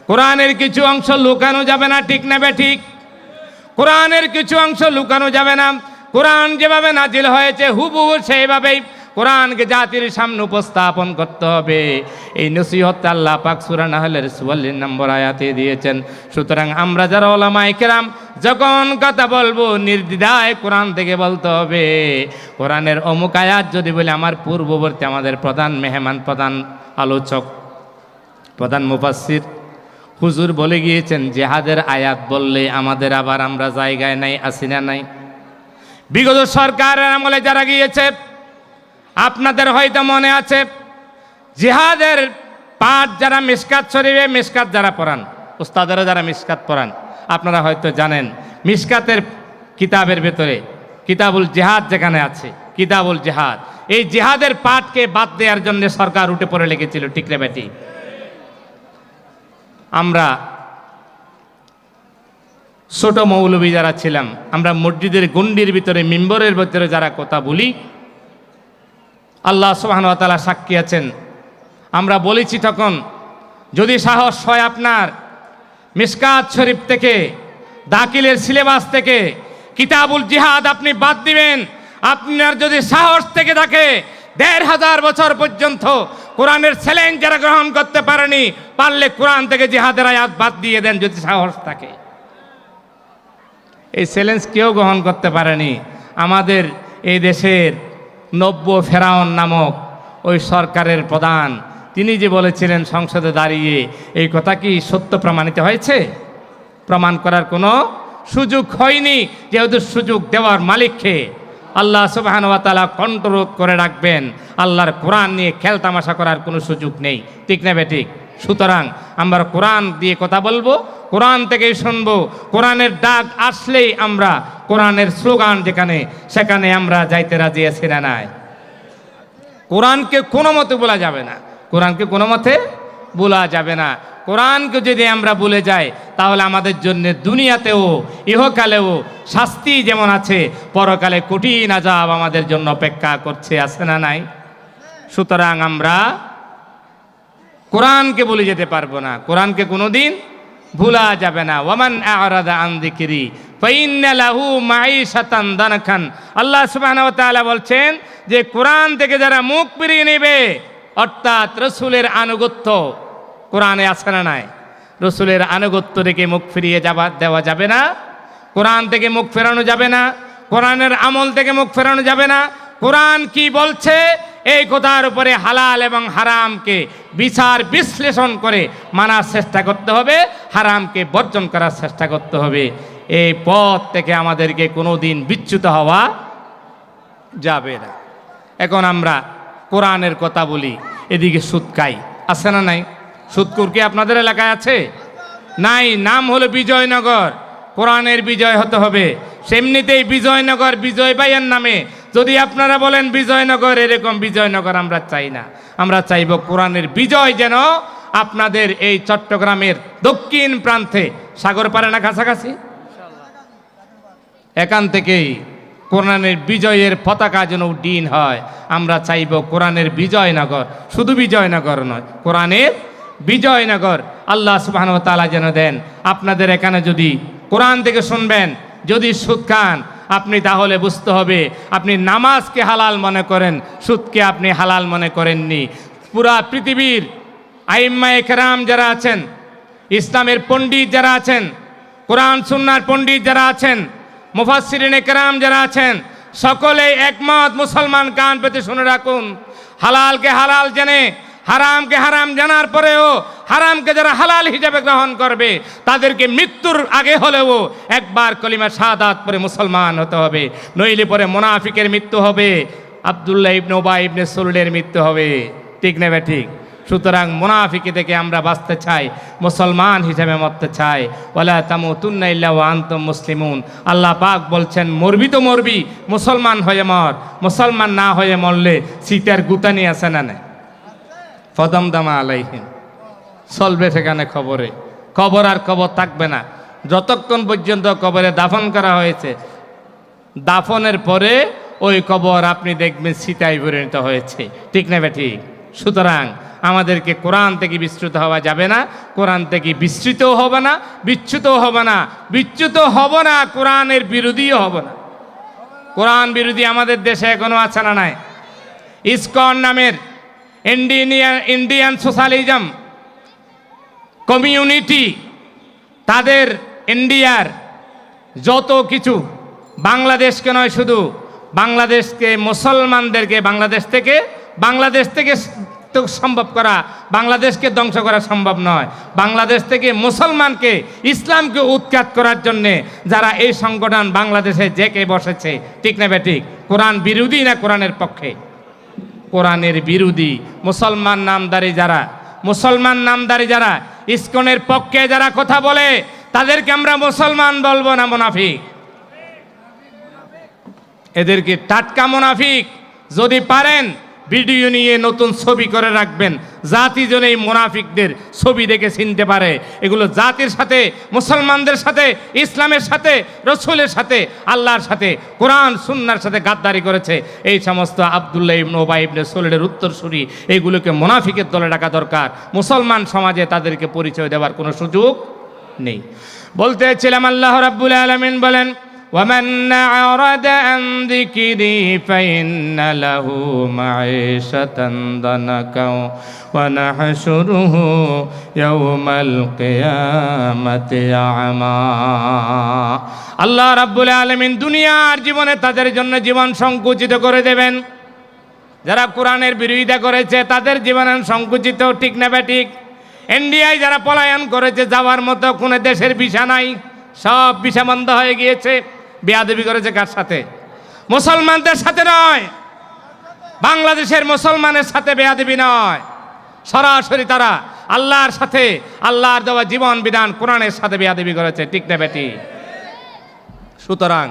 কোরআনের কিছু অংশ লুকানো যাবে না, ঠিক না বেঠিক? কোরআনের কিছু অংশ লুকানো যাবে না। কোরআন যেভাবে নাজিল হয়েছে হুবহু সেইভাবেই কোরআনকে জাতির সামনে উপস্থাপন করতে হবে। এই নসিহত আল্লাহ পাক সূরা নাহলের 44 নম্বর আয়াতে দিয়েছেন। সুতরাং আমরা যারা উলামায়ে কেরাম যখন কথা বলবো নির্দ্বিধায় কোরআন থেকে বলতে হবে। কোরআনের অমুক আয়াত যদি বলে, আমার পূর্ববর্তী আমাদের প্রধান মেহমান, প্রধান আলোচক, প্রধান মুফাসসির হুজুর বলে গিয়েছেন, জিহাদের আয়াত বললে আমাদের আবার আমরা জায়গায় নাই, আসি না নাই? বিগত সরকারের আমলে যারা গিয়েছে, আপনাদের হয়তো মনে আছে জিহাদের পাঠ যারা মিশকাত শরীফে, মিশকাত যারা পড়ান, উস্তাদেরা যারা মিশকাত পড়ান, আপনারা হয়তো জানেন মিশকাতের কিতাবের ভেতরে কিতাবুল জিহাদ যেখানে আছে, কিতাবুল জিহাদ, এই জিহাদের পাঠকে বাদ দেওয়ার জন্য সরকার উঠে পড়ে লেগেছিল, ঠিক রে বেটি? আমরা ছোট মৌলবী যারা ছিলাম, আমরা মসজিদের গণ্ডির ভিতরে, মিম্বরের ভিতরে যারা কথা বলি, আল্লাহ সুবহানাহু ওয়া তাআলা সাক্ষী আছেন, আমরা বলেছি তখন, যদি সাহস হয় আপনার মিশকাত শরীফ থেকে, দাখিলের সিলেবাস থেকে কিতাবুল জিহাদ আপনি বাদ দিবেন। আপনার যদি সাহস থেকে থাকে ১৫০০ বছর পর্যন্ত কোরআনের চ্যালেঞ্জ যারা গ্রহণ করতে পারেনি, পারলে কোরআন থেকে জিহাদের আয়াত বাদ দিয়ে দেন যদি সাহস থাকে। এই চ্যালেঞ্জ কেউ গ্রহণ করতে পারেনি। আমাদের এই দেশের নব্য ফেরাউন নামক ওই সরকারের প্রধান, তিনি যে বলেছিলেন সংসদে দাঁড়িয়ে, এই কথা কি সত্য প্রমাণিত হয়েছে? প্রমাণ করার কোনো সুযোগ হয়নি, যেহেতু সুযোগ দেওয়ার মালিককে আল্লাহ সুবহানাহু ওয়া তাআলা কন্ট্রোল করে রাখবেন। আল্লাহর কোরআন নিয়ে খেলতামাশা করার কোনো সুযোগ নেই, ঠিক না বেঠিক? সুতরাং আমরা কোরআন দিয়ে কথা বলবো, কোরআন থেকেই শুনবো। কোরআনের ডাক আসলেই আমরা, কোরআনের স্লোগান যেখানে সেখানে আমরা যাইতে রাজি আছি না নাই? কোরআনকে কোনো মতে বলা যাবে না, কোরআনকে কোনো মতে বলা যাবে না। কোরআনকে যদি আমরা ভুলে যাই তাহলে আমাদের জন্য দুনিয়াতেও ইহকালেও শাস্তি যেমন আছে, পরকালে কঠিন আযাব আমাদের জন্য অপেক্ষা করছে, আছে না নাই? সুতরাং আমরা কোরআনকে ভুলে যেতে পারবো না, কোরআনকে কোনোদিন ভুলা যাবে না। ওয়ামান আ'রাদা আন যিকরি ফাইন্না লাহু মাঈশাতান দানকান। আল্লাহ সুবহানাহু ওয়া তাআলা বলছেন যে কোরআন থেকে যারা মুখ ফিরিয়ে নেবে, অর্থাৎ রাসূলের আনুগত্য কোরআনে আছে না নাই? রসুলের আনুগত্য থেকে মুখ ফিরিয়ে দেওয়া যাবে না, কোরআন থেকে মুখ ফেরানো যাবে না, কোরআনের আমল থেকে মুখ ফেরানো যাবে না। কোরআন কি বলছে এই কথার উপরে হালাল এবং হারামকে বিচার বিশ্লেষণ করে মানার চেষ্টা করতে হবে, হারামকে বর্জন করার চেষ্টা করতে হবে। এই পথ থেকে আমাদেরকে কোনো দিন বিচ্যুত হওয়া যাবে না। এখন আমরা কোরআনের কথা বলি, এদিকে সুদ খাই, আছে না নাই? সুদকুর কি আপনাদের এলাকায় আছে? নাই, নাম হলো বিজয়নগর। কোরআনের বিজয় হতে হবে। সেমনিতেই বিজয়নগর বিজয় ভাইয়ের নামে যদি আপনারা বলেন বিজয়নগর, এরকম বিজয়নগর আমরা চাই না। আমরা চাইব কোরআনের বিজয় যেন আপনাদের এই চট্টগ্রামের দক্ষিণ প্রান্তে, সাগর পারে না কাছাকাছি, এখান থেকেই কোরআনের বিজয়ের পতাকা যেন উড্ডীন হয়। আমরা চাইব কোরআনের বিজয়নগর, শুধু বিজয়নগর নয়, কোরআনের বিজয়নগর আল্লাহ সুবহানাহু ওয়া তাআলা যেন দেন। আপনাদের এখানে যদি কোরআন থেকে শুনবেন, যদি সুদ খান আপনি, তাহলে বুঝতে হবে আপনি নামাজকে হালাল মনে করেন, সুদকে আপনি হালাল মনে করেননি। পুরা পৃথিবীর আইম্মায়ে কেরাম যারা আছেন, ইসলামের পণ্ডিত যারা আছেন, কোরআন সুন্নাহর পণ্ডিত যারা আছেন, মুফাসসিরিনে কেরাম যারা আছেন, সকলেই একমত। মুসলমান কান পেতে শুনে রাখুন, হালালকে হালাল জেনে হারামকে হারাম জানার পরেও হারামকে যারা হালাল হিসেবে গ্রহণ করবে তাদেরকে মৃত্যুর আগে হলেও একবার কলিমা শাহাদাত পরে মুসলমান হতে হবে, নইলে পরে মুনাফিকের মৃত্যু হবে, আব্দুল্লাহ ইবনে উবাই ইবনে সুলুলের মৃত্যু হবে। ঠিক না বে ঠিক? সুতরাং মুনাফিকি থেকে আমরা বাঁচতে চাই, মুসলমান হিসেবে মরতে চাই। ওয়ালা তামুতুন্না ইল্লা ওয়া আনতুম মুসলিমুন। আল্লাহ পাক বলছেন মরবি তো মরবি, মুসলমান হয়ে মর। মুসলমান না হয়ে মরলে শীতের গুতানি আছে না নাই? ফদমদামা আলাইহিম, চলবে সেখানে খবরে। কবর আর কবর থাকবে না যতক্ষণ পর্যন্ত কবরে দাফন করা হয়েছে। দাফনের পরে ওই কবর আপনি দেখবেন সীতায় পরিণত হয়েছে। ঠিক না বে ঠিক? সুতরাং আমাদেরকে কোরআন থেকে বিচ্যুত হওয়া যাবে না, কোরআন থেকে বিস্তৃতও হবে না, বিচ্যুতও হবে না, বিচ্যুত হব না, কোরআনের বিরোধীও হব না। কোরআন বিরোধী আমাদের দেশে এখনো আছে না নাই? ইসকন নামের ইন্ডিয়ান সোশ্যালিজম কমিউনিটি, তাদের ইন্ডিয়ার যত কিছু, বাংলাদেশকে নয়, শুধু বাংলাদেশকে, মুসলমানদেরকে বাংলাদেশ থেকে তো সম্ভব করা, বাংলাদেশকে ধ্বংস করা সম্ভব নয়। বাংলাদেশ থেকে মুসলমানকে, ইসলামকে উৎখাত করার জন্যে যারা এই সংগঠন বাংলাদেশে জেকে বসেছে, ঠিক না বেঠিক? কোরআন বিরোধী না কোরআনের পক্ষে? কোরআনের বিরোধী। মুসলমান নামদারি যারা ইসকনের পক্ষে যারা কথা বলে তাদেরকে আমরা মুসলমান বলবো না, মুনাফিক। এদেরকে টাটকা মুনাফিক। যদি পারেন ভিডিও নিয়ে নতুন ছবি করে রাখবেন, জাতি যেন এই মুনাফিকদের ছবি দেখে চিনতে পারে। এগুলো জাতির সাথে, মুসলমানদের সাথে, ইসলামের সাথে, রসুলের সাথে, আল্লাহর সাথে, কোরআন সুন্নাহর সাথে গাদ্দারি করেছে। এই সমস্ত আব্দুল্লাহ ইবনে উবাই ইবনে সুলুলের উত্তরসূরি, এইগুলোকে মুনাফিকের দলে ডাকা দরকার। মুসলমান সমাজে তাদেরকে পরিচয় দেওয়ার কোনো সুযোগ নেই। বলতেছিলাম আল্লাহ রাব্বুল আলামিন বলেন, ومن أعرض عن ذكري فإن له معيشة ضنكا ونحشره يوم القيامة أعمى। আল্লাহ রাব্বুল আলামিন দুনিয়ার জীবনে তাদের জন্য জীবন সংকুচিত করে দেবেন। যারা কোরআনের বিরোধিতা করেছে তাদের জীবন সংকুচিত, ঠিক না বেঠিক? ইন্ডিয়ায় যারা পলায়ন করেছে, যাওয়ার মতো কোনো দেশের ভিসা নাই, সব ভিসা বন্ধ হয়ে গিয়েছে। বেয়াদবি করেছে কার সাথে? মুসলমানদের সাথে নয়, বাংলাদেশের মুসলমানের সাথে বেয়াদবি নয়, সরাসরি তারা আল্লাহর সাথে, আল্লাহর দেওয়া জীবন বিধান কোরআনের সাথে বেয়াদবি করেছে, ঠিক না বেটি? সুতরাং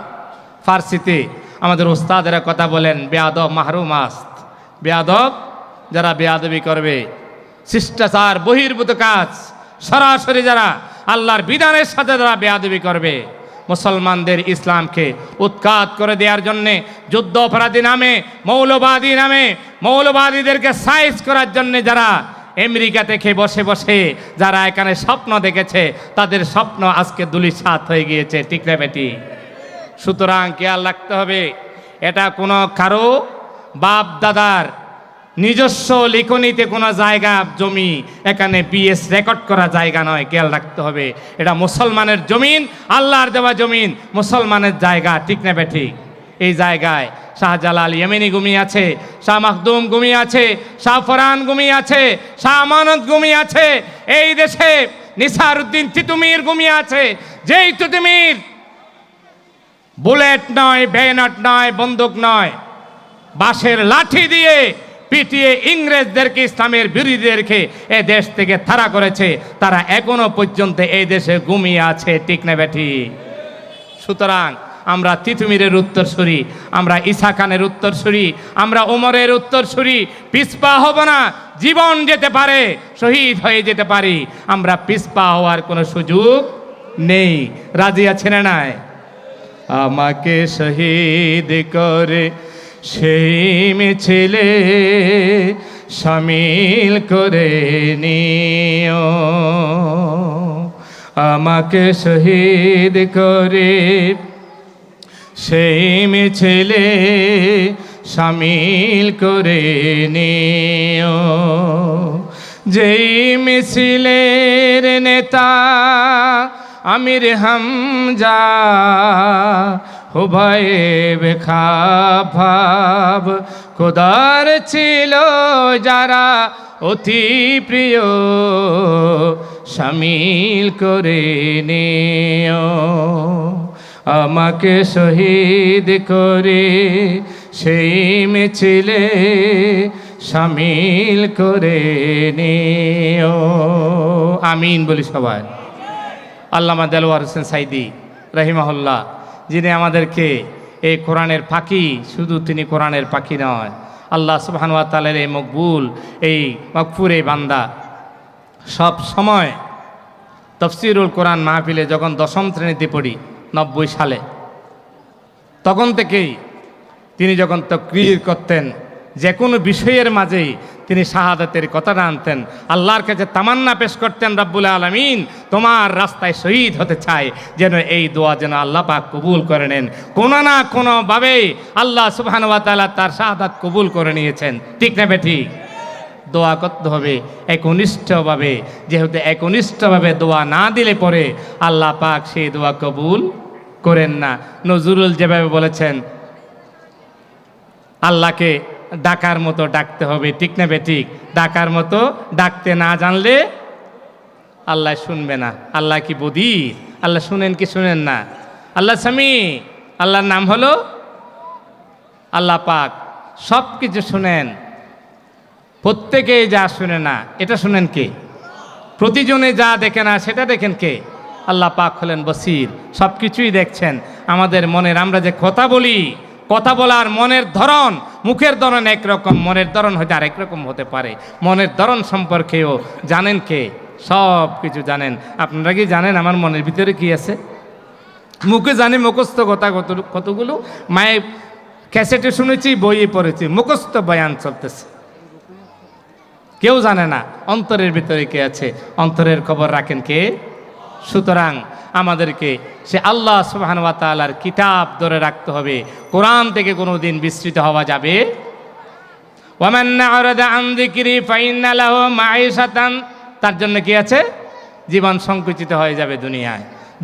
ফার্সিতে আমাদের ওস্তাদেরা কথা বলেন, বেয়াদব মাহরুম আস্ত। বেয়াদব যারা বেয়াদবি করবে, শিষ্টাচার বহির্ভূত কাজ, সরাসরি যারা আল্লাহর বিধানের সাথে যারা বেয়াদবি করবে, মুসলমানদের ইসলামকে উৎখাত করে দেওয়ার জন্যে, যুদ্ধ অপরাধী নামে, মৌলবাদীদেরকে সাইজ করার জন্যে যারা আমেরিকা থেকে বসে বসে যারা এখানে স্বপ্ন দেখেছে, তাদের স্বপ্ন আজকে ধূলিসাৎ হয়ে গিয়েছে, ঠিক না বেটি? সুতরাং খেয়াল রাখতে হবে, এটা কোনো কারো বাপ দাদার নিজস্ব লিখনিতে কোনো জায়গা জমি এখানে বিএস রেকর্ড করা জায়গা নয়, খেয়াল রাখতে হবে। এটা মুসলমানের জমিন, আল্লাহর দেওয়া জমিন, মুসলমানের জায়গা, ঠিক না বেঠিক? এই জায়গায় শাহজালাল ইয়েমেনি ঘুমিয়ে আছে, শাহ মাখদুম ঘুমিয়ে আছে, শাহ ফরহান ঘুমিয়ে আছে, শাহ আমানত ঘুমিয়ে আছে। এই দেশে নিসার উদ্দিন তিতুমির ঘুমিয়ে আছে, যেই তিতুমির বুলেট নয়, বেয়নেট নয়, বন্দুক নয়, বাঁশের লাঠি দিয়ে পিটিয়ে ইংরেজদেরকে, ইসলামের বিরোধীদেরকে এ দেশ থেকে তাড়া করেছে, তারা এখনো পর্যন্ত এই দেশে ঘুমিয়ে আছে, ঠিক না বেঠিক? সুতরাং আমরা তিতুমিরের উত্তরসূরি, আমরা ঈসা খানের উত্তরসূরি, আমরা ওমরের উত্তরসূরি। পিছপা হব না, জীবন যেতে পারে, শহীদ হয়ে যেতে পারি, আমরা পিছপা হওয়ার কোনো সুযোগ নেই। রাজি আছে না নাই? আমাকে শহীদ করে সেই মিছিলে শামিল করে নিও, আমাকে শহীদ করে সেই মিছিলে শামিল করে নিও। যেই মিছিলের নেতা আমির হামজা হুবায়ে বেখাভাব খোদার ছিল যারা অতি প্রিয়, শামিল করে নিও, আমাকে শহীদ করে সেই মিছিলে শামিল করে নিও। আমিন বলি সবাই। আল্লামা দেলোয়ার হোসেন সাইদি রাহিমাহুল্লাহ, যিনি আমাদেরকে এই কোরআনের পাখি, শুধু তিনি কোরআনের পাখি নয়, আল্লাহ সুবহানাহু ওয়া তাআলার এই মকবুল, এই মগফুর এই বান্দা, সব সময় তাফসীরুল কোরআন মাহফিলে যখন 10ম শ্রেণীতে পড়ি 90 সালে, তখন থেকেই তিনি যখন তাকরীর করতেন, যে কোনো বিষয়ের মাঝেই তিনি শাহাদাতের কথাটা আনতেন, আল্লাহর কাছে তামান্না পেশ করতেন, রব্বুল আলামিন তোমার রাস্তায় শহীদ হতে চাই, যেন এই দোয়া যেন আল্লাহ পাক কবুল করে নেন। কোনো না কোনোভাবে আল্লাহ সুবহানাহু ওয়া তাআলা তার শাহাদাত কবুল করে নিয়েছেন, ঠিক না বেঠিক? দোয়া করতে হবে একনিষ্ঠভাবে, যেহেতু একনিষ্ঠভাবে দোয়া না দিলে পরে আল্লাহ পাক সেই দোয়া কবুল করেন না। নজরুল যেভাবে বলেছেন, আল্লাহকে ডাকার মতো ডাকতে হবে, ঠিক না বেঠিক? ডাকার মতো ডাকতে না জানলে আল্লাহ শুনবে না। আল্লাহ কি বদির? আল্লাহ শুনেন কি শুনেন না? আল্লাহ সামি, আল্লাহর নাম হলো আল্লাহ পাক, সব কিছু শুনেন। প্রত্যেকেই যা শুনে না এটা শুনেন কে? প্রতিজনে যা দেখে না সেটা দেখেন কে? আল্লাহ পাক হলেন বসির, সব কিছুই দেখছেন। আমাদের মনের, আমরা যে কথা বলি, কথা বলার মনের ধরন, মুখের ধরন একরকম, মনের ধরন হয়তো আরেক রকম হতে পারে। মনের ধরন সম্পর্কেও জানেন কে? সব কিছু জানেন। আপনারা কি জানেন আমার মনের ভিতরে কি আছে? মুখে জানি মুখস্থ কথা কতগুলো, মায়ের ক্যাসেটে শুনেছি, বইয়ে পড়েছি, মুখস্থ বয়ান চলতেছে, কেউ জানে না অন্তরের ভিতরে কে আছে। অন্তরের খবর রাখেন কে? সুতরাং আমাদেরকে সে আল্লাহ সুবহানাহু ওয়া তাআলার কিতাব ধরে রাখতে হবে। কোরআন থেকে কোনোদিন বিস্মৃত হওয়া যাবে। ওয়ামান আ'রাদা আন যিকরি ফাইন্না লাহু মাঈশাতান, তার জন্য কি আছে? জীবন সংকুচিত হয়ে যাবে।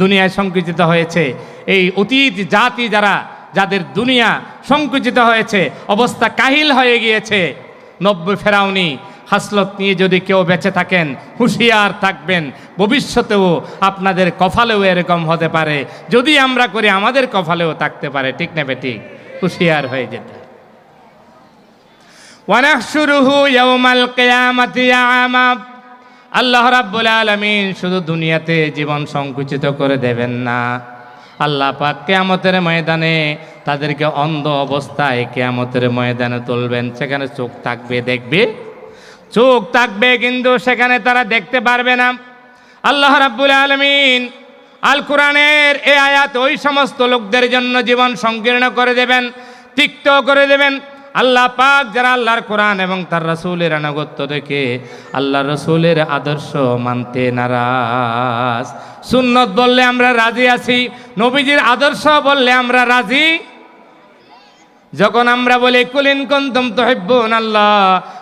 দুনিয়ায় সংকুচিত হয়েছে এই অতীত জাতি, যাদের দুনিয়া সংকুচিত হয়েছে, অবস্থা কাহিল হয়ে গিয়েছে। 90 ফেরাউনি হাসলত নিয়ে যদি কেউ বেঁচে থাকেন, হুঁশিয়ার থাকবেন, ভবিষ্যতেও আপনাদের কপালেও এরকম হতে পারে। যদি আমরা করি আমাদের কপালেও থাকতে পারে, ঠিক না বেঠিক? হুঁশিয়ার হয়ে যেতে। ওয়ানাহশুরুহু ইয়াওমাল কিয়ামাতি আ'মা, আল্লাহ রাব্বুল আলামিন শুধু দুনিয়াতে জীবন সংকুচিত করে দেবেন না, আল্লাহ পাক কিয়ামতের ময়দানে তাদেরকে অন্ধ অবস্থায় কিয়ামতের ময়দানে তুলবেন। সেখানে চোখ থাকবে, দেখবে, চোখ থাকবে, কিন্তু সেখানে তারা দেখতে পারবে না। আল্লাহ রাব্বুল আলামিন আল কোরআনের এই আয়াত ওই সমস্ত লোকদের জন্য জীবন সংকীর্ণ করে দেবেন, তিক্ত করে দেবেন। আল্লাহ পাক যারা আল্লাহর কোরআন এবং তার রাসূলের আনুগত্য দেখে আল্লাহর রাসূলের আদর্শ মানতে নারাজ। সুন্নত বললে আমরা রাজি আছি, নবীজির আদর্শ বললে আমরা রাজি। যখন আমরা বলি কুল ইন কুনতুম তুহিব্বুনাল্লাহ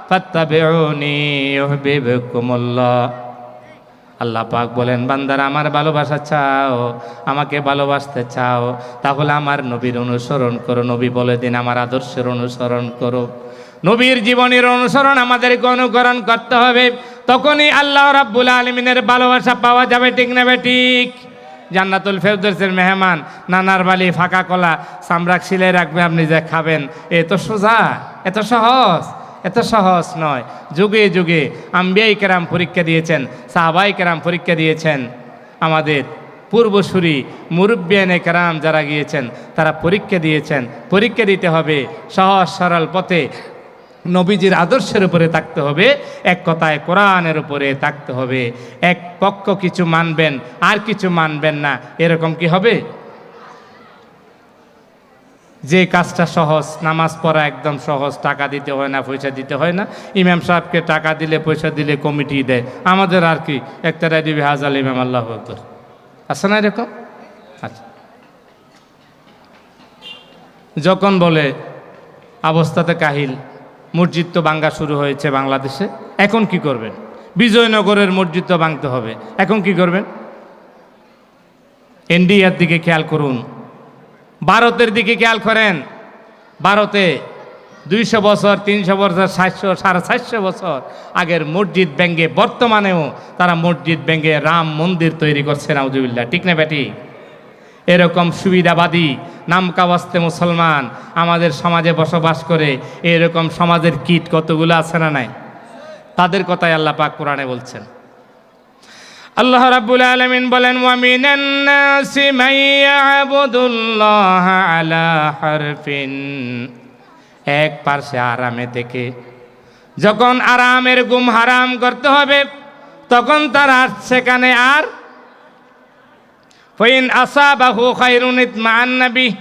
ফাত্তাবিউনি ইউহিব্বুকুমুল্লাহ। আল্লাহ পাক বলেন, বান্দারা আমার ভালোবাসা চাও, আমাকে ভালোবাসতে চাও, তাহলে আমার নবীর অনুসরণ করো। নবী বলে দিন, আমার আদর্শের অনুসরণ করো। নবীর জীবনের অনুসরণ আমাদেরকে অনুকরণ করতে হবে, তখনই আল্লাহ রাব্বুল আলামিনের ভালোবাসা পাওয়া যাবে। ঠিক না বেঠিক? জান্নাতুল ফেরদৌসের মেহমান, নানার বালি ফাঁকা কলা চামড়া ছিলে রাখবে, আপনি যে খাবেন। এত সোজা, এত সহজ, এত সহজ নয়। যুগে যুগে আম্বিয়াই কেরাম পরীক্ষা দিয়েছেন, সাহাবাই কেরাম পরীক্ষা দিয়েছেন, আমাদের পূর্বসূরি মুরব্বিয়ানে কেরাম যারা গিয়েছেন তারা পরীক্ষা দিয়েছেন। পরীক্ষা দিতে হবে সহজ সরল পথে, নবীজির আদর্শের উপরে থাকতে হবে, এক কথায় কোরআনের উপরে থাকতে হবে। এক পক্ষ কিছু মানবেন আর কিছু মানবেন না, এরকম কি হবে? যে কাজটা সহজ, নামাজ পড়া একদম সহজ, টাকা দিতে হয় না, পয়সা দিতে হয় না। ইমাম সাহেবকে টাকা দিলে পয়সা দিলে কমিটি দেয়, আমাদের আর কি একতারাই দিবি হাজাল ইমাম, আল্লাহু আকবার। আছে না এরকম? আচ্ছা, যখন বলে অবস্থাতে কাহিল, মসজিদ তো ভাঙ্গা শুরু হয়েছে বাংলাদেশে, এখন কি করবেন? বিজয়নগরের মসজিদ তো ভাঙতে হবে, এখন কি করবেন? ইন্ডিয়ার দিকে খেয়াল করুন, ভারতের দিকে খেয়াল করেন। ভারতে 200 বছর, 300 বছর, 700, 450 বছর আগের মসজিদ ভেঙ্গে বর্তমানেও তারা মসজিদ ভেঙ্গে রাম মন্দির তৈরি করছে। নাউজুবিল্লাহ। ঠিক না বেটি? এরকম সুবিধাবাদী নামকাওয়াস্তে মুসলমান আমাদের সমাজে বসবাস করে। এরকম সমাজের কীট কতগুলো আছে না নাই? তাদের কথাই আল্লাহ পাক কোরআনে বলছেন। আল্লাহ রাব্বুল আলামিন বলেন, ওয়া মিনান নাসি মান ইয়াবুদুল্লাহা আলা হারফিন। এক পার্শ্বে আরামে থেকে, যখন আরামের গুম হারাম করতে হবে তখন তারা সেখানে আর ফাইন আসাবাহু খায়রুন ইতমাআন্না বিহি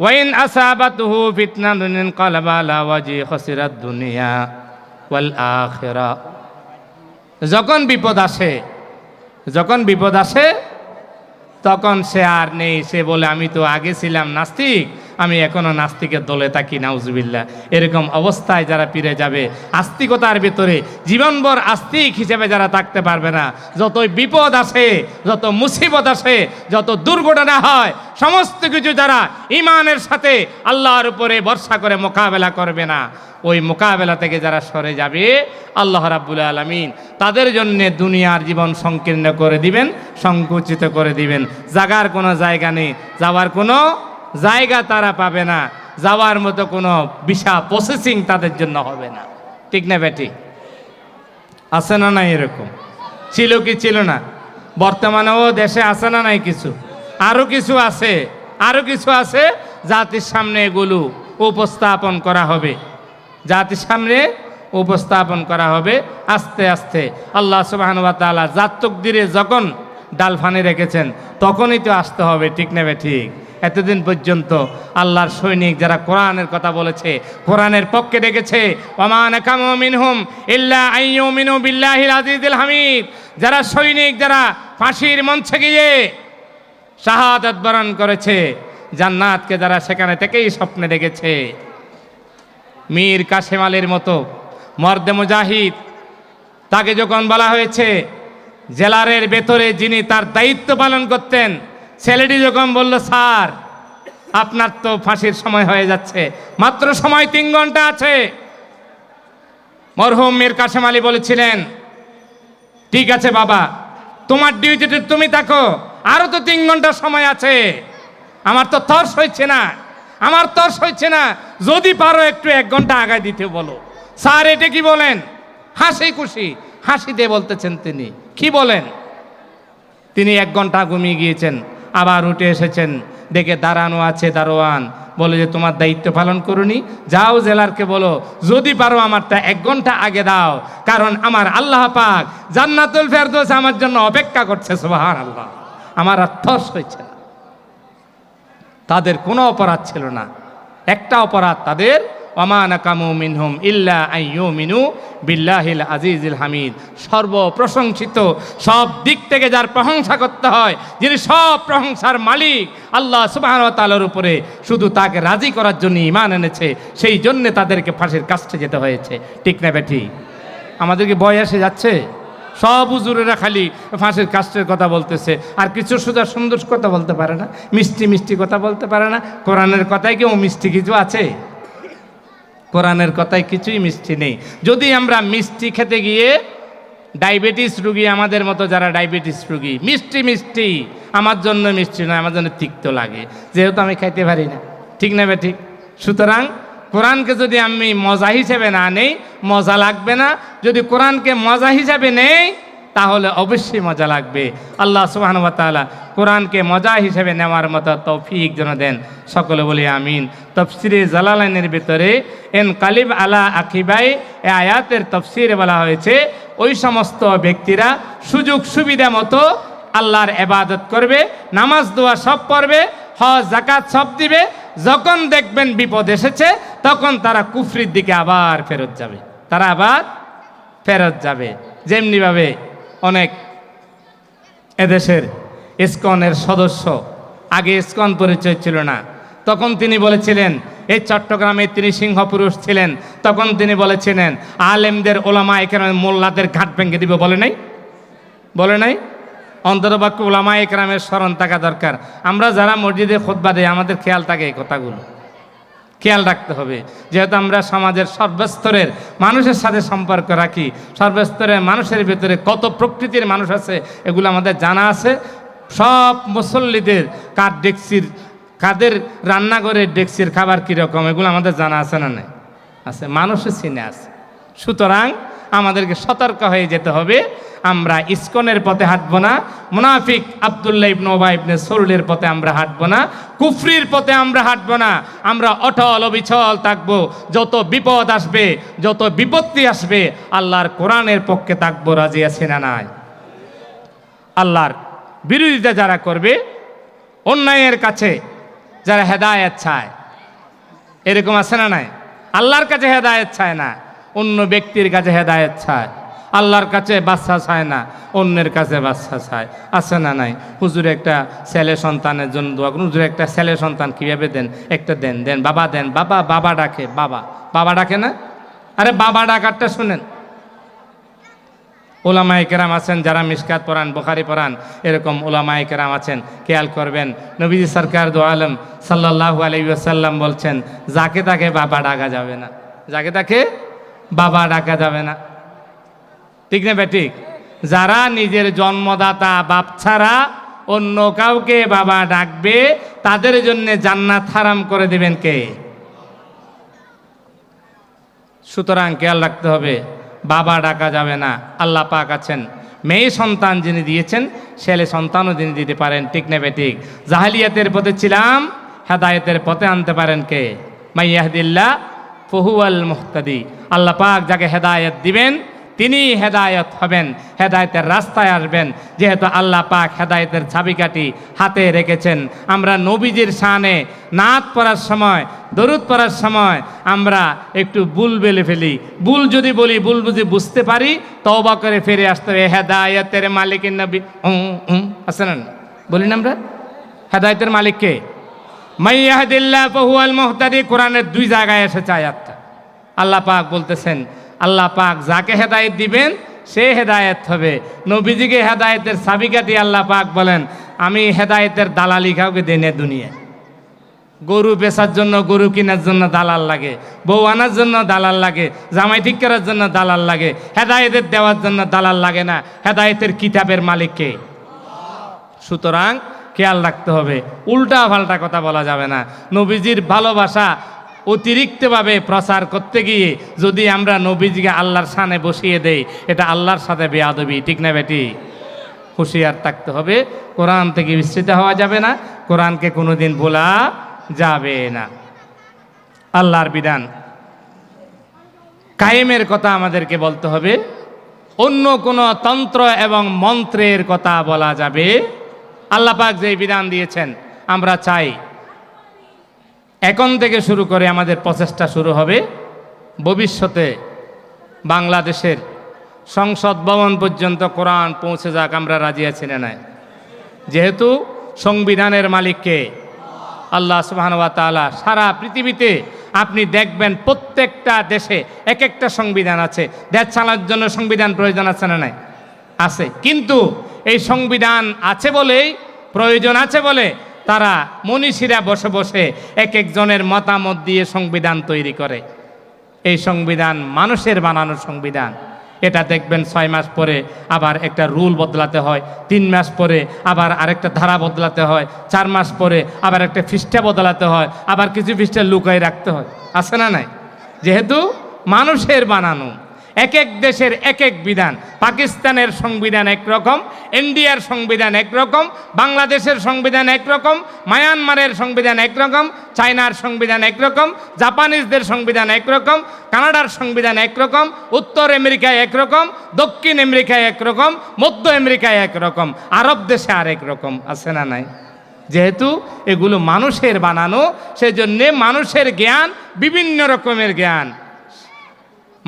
ওয়া ইন আসাবাতুহু ফিতনাতুন ইনকালাবা আলা ওয়াজহি খাসিরাদ দুনিয়া ওয়াল আখিরা। যখন বিপদ আসে, যখন বিপদ আসে তখন সে আর নেই, সে বলে আমি তো আগে ছিলাম নাস্তিক, আমি এখনো নাস্তিকের দলে থাকি। নাউজুবিল্লাহ। এরকম অবস্থায় যারা ফিরে যাবে, আস্তিকতার ভিতরে জীবনভর আস্তিক হিসেবে যারা থাকতে পারবে না, যতই বিপদ আসে, যত মুসিবত আসে, যত দুর্ঘটনা হয়, সমস্ত কিছু যারা ইমানের সাথে আল্লাহর উপরে ভরসা করে মোকাবেলা করবে না, ওই মোকাবেলা থেকে যারা সরে যাবে, আল্লাহ রাব্বুল আলামিন তাদের জন্য দুনিয়ার জীবন সংকীর্ণ করে দিবেন, সংকুচিত করে দিবেন। জাগার কোনো জায়গা নেই, যাওয়ার কোনো জায়গা তারা পাবে না, যাওয়ার মতো কোনো ভিসা প্রসেসিং তাদের জন্য হবে না। ঠিক না বেটি? আছে না নাই? এরকম ছিল কি ছিল না? বর্তমানেও দেশে আছে না নাই? কিছু আরও কিছু আছে, আরও কিছু আছে। জাতির সামনে এগুলো উপস্থাপন করা হবে, জাতির সামনে উপস্থাপন করা হবে আস্তে আস্তে। আল্লাহ সুবহানাহু ওয়া তাআলা জাত তকদিরে যখন ডাল ফানি রেখেছেন তখনই তো আসতে হবে। ঠিক নেবে? ঠিক। এতদিন পর্যন্ত আল্লাহর সৈনিক যারা কোরআনের কথা বলেছে, কোরআনের পক্ষে ডেকেছে, ওয়া নাকামু মিনহুম ইল্লা আইয়ুমিনু বিল্লাহিল আজিজিল হামিদ, যারা সৈনিক, যারা ফাঁসির মঞ্চে গিয়ে শাহাদাত বরণ করেছে, জান্নাতকে যারা সেখানে থেকেই স্বপ্নে দেখেছে, মীর কাসেম আলীর মতো মর্দে মুজাহিদ, তাকে যখন বলা হয়েছে জেলারের ভেতরে যিনি তার দায়িত্ব পালন করতেন, ছেলেটি যখন বলল, স্যার আপনার তো ফাঁসির সময় হয়ে যাচ্ছে, মাত্র সময় 3 ঘন্টা আছে, মরহুম মীর কাসেম আলী বলেছিলেন, ঠিক আছে বাবা, তোমার ডিউটিতে তুমি থাকো, আরো তো 3 ঘন্টা সময় আছে, আমার তো তর্স হচ্ছে না, আমার তর্স হচ্ছে না, যদি পারো একটু 1 ঘন্টা আগায় দিতে বলো। স্যার এটা কি বলেন? হাসি খুশি হাসি দিয়ে বলতেছেন তিনি, কি বলেন? তিনি 1 ঘন্টা ঘুমিয়ে গিয়েছেন, আবার উঠে এসেছেন, দেখে দাঁড়ানো আছে দারোয়ান, বলে যে তোমার দায়িত্ব পালন করুনি, যাও জেলারকে বলো যদি পারো আমারটা 1 ঘন্টা আগে দাও, কারণ আমার আল্লাহ পাক জান্নাতুল ফেরদৌস আমার জন্য অপেক্ষা করছে। সুবহানাল্লাহ। আমার আর তর্স হয়েছে না। তাদের কোনো অপরাধ ছিল না, একটা অপরাধ তাদের ওমা নাকামু মিনহুম ইল্লা আইয়ুমিনু বিল্লাহিল আজিজিল হামিদ। সর্বপ্রশংসিত, সব দিক থেকে যার প্রশংসা করতে হয়, যিনি সব প্রশংসার মালিক আল্লাহ সুবহানাহু ওয়া তাআলার উপরে, শুধু তাকে রাজি করার জন্য ঈমান এনেছে, সেই জন্যে তাদেরকে ফাঁসির কাস্টে যেতে হয়েছে। ঠিক না বেঠি? আমাদেরকে ভয় এসে যাচ্ছে, সব হুজুরেরা খালি ফাঁসির কাস্টের কথা বলতেছে, আর কিছু সুন্দর সুন্দর কথা বলতে পারে না, মিষ্টি মিষ্টি কথা বলতে পারে না। কোরআনের কথায় কেউ মিষ্টি কিছু আছে? কোরআনের কথায় কিছুই মিষ্টি নেই। যদি আমরা মিষ্টি খেতে গিয়ে ডায়াবেটিস রুগী, আমাদের মতো যারা ডায়াবেটিস রুগী, মিষ্টি মিষ্টি, আমার জন্য মিষ্টি নয়, আমার জন্য তিক্ত লাগে, যেহেতু আমি খাইতে পারি না। ঠিক না বে ঠিক? সুতরাং কোরআনকে যদি আমি মজা হিসেবে না নেই, মজা লাগবে না। যদি কোরআনকে মজা হিসেবে নেই, তাহলে অবশ্যই মজা লাগবে। আল্লাহ সুবহানাহু ওয়া তাআলা কোরআনকে মজা হিসেবে নেওয়ার মতো তৌফিক যেন দেন। সকলে বলি আমিন। তাফসিরে জালালাইনের ভিতরে ইনকালিব আলা আকিবাই, এই আয়াতের তফসিরে বলা হয়েছে ওই সমস্ত ব্যক্তিরা সুযোগ সুবিধা মতো আল্লাহর ইবাদত করবে, নামাজ দোয়া সব পড়বে, হজ যাকাত সব দিবে, যখন দেখবেন বিপদ এসেছে তখন তারা কুফরির দিকে আবার ফেরত যাবে, তারা আবার ফেরত যাবে। যেমনিভাবে অনেক এদেশের ইসকনের সদস্য, আগে ইসকন পরিচয় ছিল না, তখন তিনি বলেছিলেন, এই চট্টগ্রামে তিনি সিংহপুরুষ ছিলেন, তখন তিনি বলেছিলেন আলেমদের, ওলামা একরামের, মোল্লাদের ঘাট ভেঙে দিবে, বলে নাই? বলে নাই? অন্ততপক্ষে ওলামা একরামের স্মরণ থাকা দরকার। আমরা যারা মসজিদে খুতবা দেই, আমাদের খেয়াল থাকে এই কথাগুলো, খেয়াল রাখতে হবে। যেহেতু আমরা সমাজের সর্বস্তরের মানুষের সাথে সম্পর্ক রাখি, সর্বস্তরের মানুষের ভিতরে কত প্রকৃতির মানুষ আছে এগুলো আমাদের জানা আছে। সব মুসল্লিদের কার ডেকসির, কাদের রান্নাঘরের ডেকসির খাবার কীরকম, এগুলো আমাদের জানা আছে না? নাই আছে, মানুষের চিনে আছে। সুতরাং আমাদেরকে সতর্ক হয়ে যেতে হবে। আমরা ইসকনের পথে হাঁটবো না, মুনাফিক আব্দুল্লাহ ইবনে উবাই ইবনে সলুলের পথে আমরা হাঁটবো না, কুফরির পথে আমরা হাঁটবো না। আমরা অটল অবিচল থাকবো। যত বিপদ আসবে, যত বিপত্তি আসবে, আল্লাহর কোরআনের পক্ষে থাকবো। রাজি আছি না নাই? আল্লাহর বিরোধিতা যারা করবে, অন্যায়ের কাছে যারা হেদায়েত চায়, এরকম আছে না নাই? আল্লাহর কাছে হেদায়েত চায় না, অন্য ব্যক্তির কাছে হেদায়েত চায়। আল্লাহর কাছে বাচ্চা চায় না, অন্যের কাছে বাচ্চা চায়। আছে না নাই? হুজুর একটা ছেলে সন্তানের জন্য দোয়া করুন। হুজুর একটা ছেলে সন্তান কীভাবে দেন? একটা দেন, দেন বাবা, দেন বাবা, বাবা ডাকে, বাবা, বাবা ডাকে না? আরে বাবা ডাকারটা শুনেন। ওলামায়ে কেরাম আছেন যারা মিশকাত পড়ান, বুখারী পড়ান, এরকম ওলামায়ে কেরাম আছেন, খেয়াল করবেন। নবীজি সরকার দো আলম সাল্লাল্লাহু আলাইহি ওয়াসাল্লাম বলছেন, যাকে তাকে বাবা ডাকা যাবে না, যাকে তাকে বাবা ডাকা যাবে না। ঠিক না বেঠিক? যারা নিজের জন্মদাতা বাপ ছাড়া অন্য কাউকে বাবা ডাকবে, তাদের জন্য জান্নাত হারাম করে দিবেন কে? সুতরাং খেয়াল রাখতে হবে, বাবা ডাকা যাবে না। আল্লাহ পাক আছেন, মেয়ে সন্তান যিনি দিয়েছেন, ছেলে সন্তানও যিনি দিতে পারেন। ঠিক না বেঠিক? জাহেলিয়াতের পথে ছিলাম, হেদায়েতের পথে আনতে পারেন কে? মাইয়াহদিল্লাহ ফহুয়াল মুহতাদি। আল্লাহ পাক যাকে হেদায়েত দিবেন তিনি হেদায়েত হবেন, হেদায়েতের রাস্তায় আসবেন। যেহেতু আল্লাহ পাক হেদায়েতের চাবিকাঠি হাতে রেখেছেন, আমরা নবীজির শানে নাত পড়ার সময়, দরুদ পড়ার সময় আমরা একটু ভুল বলে ফেলি। ভুল যদি বলি, ভুল বুঝি বুঝতে পারি, তওবা করে ফিরে আসতে হবে। হেদায়েতের মালিকের নবী আছে না? বলি না আমরা? হেদায়েতের মালিক কে? মাইয়াহদিল্লাহ ফাহুয়াল মুহতাদি। কোরআনের 2 জায়গায় এসেছে আয়াতটা। আল্লাহ পাক বলতেছেন, আল্লাহ পাক যাকে হেদায়েত দিবেন সে হেদায়েত হবে। নবীজিকে হেদায়েতের চাবিকাঠি আল্লাহ পাক বলেন, আমি হেদায়েতের দালালি কাউকে দেই না দুনিয়ায়। গরু বেচার জন্য, গরু কেনার জন্য দালাল লাগে, বউ আনার জন্য দালাল লাগে, জামাই ঠিক করার জন্য দালাল লাগে, হেদায়েতের দেওয়ার জন্য দালাল লাগে না। হেদায়েতের কিতাবের মালিক কে? সুতরাং খেয়াল রাখতে হবে, উল্টা পাল্টা কথা বলা যাবে না। নবীজির ভালোবাসা অতিরিক্তভাবে প্রচার করতে গিয়ে যদি আমরা নবীজিকে আল্লাহর শানে বসিয়ে দেই, এটা আল্লাহর সাথে বেয়াদবি। ঠিক না বেটি? হুঁশিয়ার থাকতে হবে। কোরআন থেকে বিস্মৃত হওয়া যাবে না, কোরআনকে কোনোদিন ভোলা যাবে না। আল্লাহর বিধান কায়েমের কথা আমাদেরকে বলতে হবে। অন্য কোনো তন্ত্র এবং মন্ত্রের কথা বলা যাবে। আল্লাহ পাক যে বিধান দিয়েছেন, আমরা চাই এখন থেকে শুরু করে আমাদের প্রচেষ্টা শুরু হবে ভবিষ্যতে বাংলাদেশের সংসদ ভবন পর্যন্ত কোরআন পৌঁছে যাক। আমরা রাজি আছি না নাই? যেহেতু সংবিধানের মালিককে আল্লাহ সুবহানাহু ওয়া তাআলা, সারা পৃথিবীতে আপনি দেখবেন প্রত্যেকটা দেশে এক একটা সংবিধান আছে। দেশ চালানোর জন্য সংবিধান প্রয়োজন আছে না নাই? আছে। কিন্তু এই সংবিধান আছে বলেই, প্রয়োজন আছে বলে তারা মনীষীরা বসে বসে এক একজনের মতামত দিয়ে সংবিধান তৈরি করে। এই সংবিধান মানুষের বানানো সংবিধান। এটা দেখবেন 6 মাস পরে আবার একটা রুল বদলাতে হয়, 3 মাস পরে আবার আরেকটা ধারা বদলাতে হয়, 4 মাস পরে আবার একটা পৃষ্ঠা বদলাতে হয়, আবার কিছু পৃষ্ঠা লুকায় রাখতে হয়। আছে না নাই? যেহেতু মানুষের বানানো, এক এক দেশের এক এক বিধান। পাকিস্তানের সংবিধান একরকম, ইন্ডিয়ার সংবিধান একরকম, বাংলাদেশের সংবিধান একরকম, মায়ানমারের সংবিধান একরকম, চায়নার সংবিধান একরকম, জাপানিজদের সংবিধান একরকম, কানাডার সংবিধান একরকম, উত্তর আমেরিকায় একরকম, দক্ষিণ আমেরিকায় একরকম, মধ্য আমেরিকায় একরকম, আরব দেশে আরেক রকম। আছে না নাই? যেহেতু এগুলো মানুষের বানানো, সেজন্যে মানুষের জ্ঞান বিভিন্ন রকমের জ্ঞান,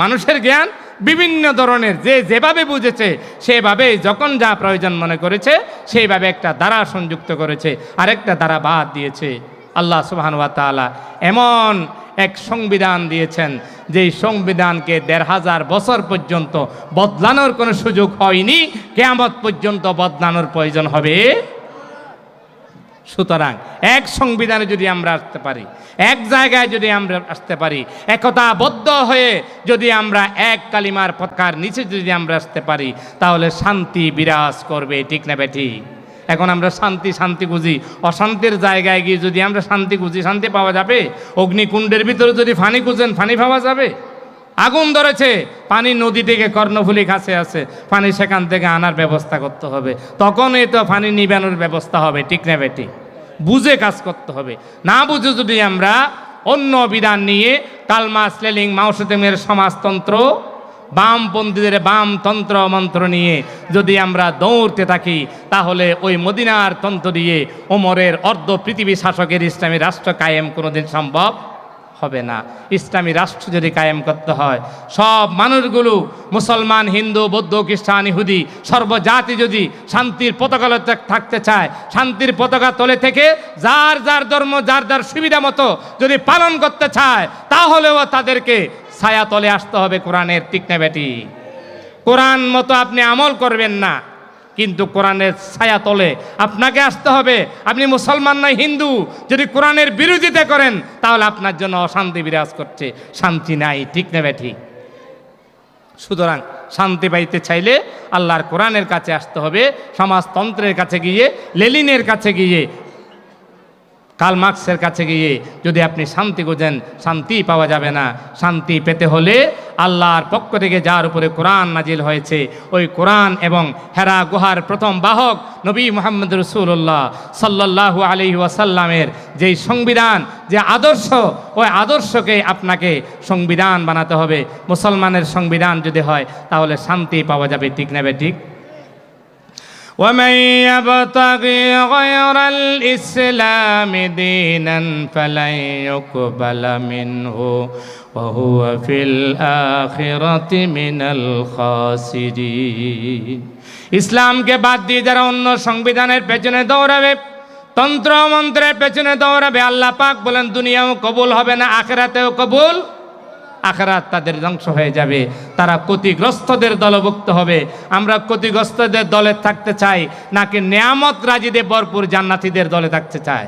মানুষের জ্ঞান বিভিন্ন ধরনের, যে যেভাবে বুঝেছে সেভাবে যখন যা প্রয়োজন মনে করেছে সেইভাবে একটা দ্বারা সংযুক্ত করেছে, আরেকটা দ্বারা বাদ দিয়েছে। আল্লাহ সুবহানাহু ওয়া তাআলা এমন এক সংবিধান দিয়েছেন যেই সংবিধানকে 1500 বছর পর্যন্ত বদলানোর কোনো সুযোগ হয়নি, কিয়ামত পর্যন্ত বদলানোর প্রয়োজন হবে। সুতরাং এক সংবিধানে যদি আমরা আসতে পারি, এক জায়গায় যদি আমরা আসতে পারি, একতাবদ্ধ হয়ে যদি আমরা এক কালিমার পতাকার নিচে যদি আমরা আসতে পারি, তাহলে শান্তি বিরাজ করবে। ঠিক না বেঠি? এখন আমরা শান্তি শান্তি খুঁজি, অশান্তির জায়গায় গিয়ে যদি আমরা শান্তি খুঁজি, শান্তি পাওয়া যাবে? অগ্নিকুণ্ডের ভিতরে যদি ফানি খুঁজেন, ফানি পাওয়া যাবে? আগুন ধরেছে, পানি নদী থেকে কর্ণফুলী কাছে আছে, পানি সেখান থেকে আনার ব্যবস্থা করতে হবে, তখনই তো পানি নিবানোর ব্যবস্থা হবে। ঠিক না বেটি? বুঝে কাজ করতে হবে। না বুঝে যদি আমরা অন্য বিধান নিয়ে কালমা স্লেলিং মাওসেতেমের সমাজতন্ত্র, বামপন্থীদের বামতন্ত্র মন্ত্র নিয়ে যদি আমরা দৌড়তে থাকি, তাহলে ওই মদিনার তন্ত্র দিয়ে ওমরের অর্ধ পৃথিবী শাসকের ইসলামী রাষ্ট্র কায়েম কোনোদিন সম্ভব হবে না। ইসলামী রাষ্ট্র যদি কায়েম করতে হয়, সব মানুষগুলো, মুসলমান, হিন্দু, বৌদ্ধ, খ্রিস্টান, ইহুদি, সর্বজাতি যদি শান্তির পতাকা থাকতে চায়, শান্তির পতাকা তলে থেকে যার যার ধর্ম, যার যার সুবিধা মতো যদি পালন করতে চায়, তাহলেও তাদেরকে ছায়া তলে আসতে হবে কোরআনের। ঠিক না বেটি? কোরআন মতো আপনি আমল করবেন না, কিন্তু কোরআনের ছায়া তলে আপনাকে আসতে হবে। আপনি মুসলমান নয়, হিন্দু, যদি কোরআনের বিরোধিতা করেন তাহলে আপনার জন্য অশান্তি বিরাজ করছে, শান্তি নাই। ঠিক না বেঠি? সুতরাং শান্তি পাইতে চাইলে আল্লাহর কোরআনের কাছে আসতে হবে, সমাজতন্ত্রের কাছে গিয়ে, লেনিনের কাছে গিয়ে, কার্ল মার্কসের কাছে গিয়ে যদি আপনি শান্তি খোঁজেন, শান্তি পাওয়া যাবে না। শান্তি পেতে হলে আল্লাহর পক্ষ থেকে যার উপরে কোরআন নাজিল হয়েছে, ওই কোরআন এবং হেরা গুহার প্রথম বাহক নবী মুহাম্মদ রাসূলুল্লাহ সাল্লাল্লাহু আলাইহি ওয়াসাল্লামের যেই সংবিধান, যে আদর্শ, ওই আদর্শকে আপনাকে সংবিধান বানাতে হবে। মুসলমানের সংবিধান যদি হয় তাহলে শান্তি পাওয়া যাবে। ঠিক না ঠিক? ومن يبتغي غير الإسلام دينا فلن يقبل منه وهو في الآخرة من الخاسرين। ইসলামকে বাদ দিয়ে যারা অন্য সংবিধানের পেছনে দৌড়াবে, তন্ত্র মন্ত্রের পেছনে দৌড়াবে, আল্লাহ পাক বলেন দুনিয়াও কবুল হবে না, আখিরাতেও কবুল। আখিরাত তাদের ধ্বংস হয়ে যাবে, তারা ক্ষতিগ্রস্তদের দলভুক্ত হবে। আমরা ক্ষতিগ্রস্তদের দলে থাকতে চাই নাকি নেয়ামত রাজিদে ভরপুর জান্নাতীদের দলে থাকতে চাই?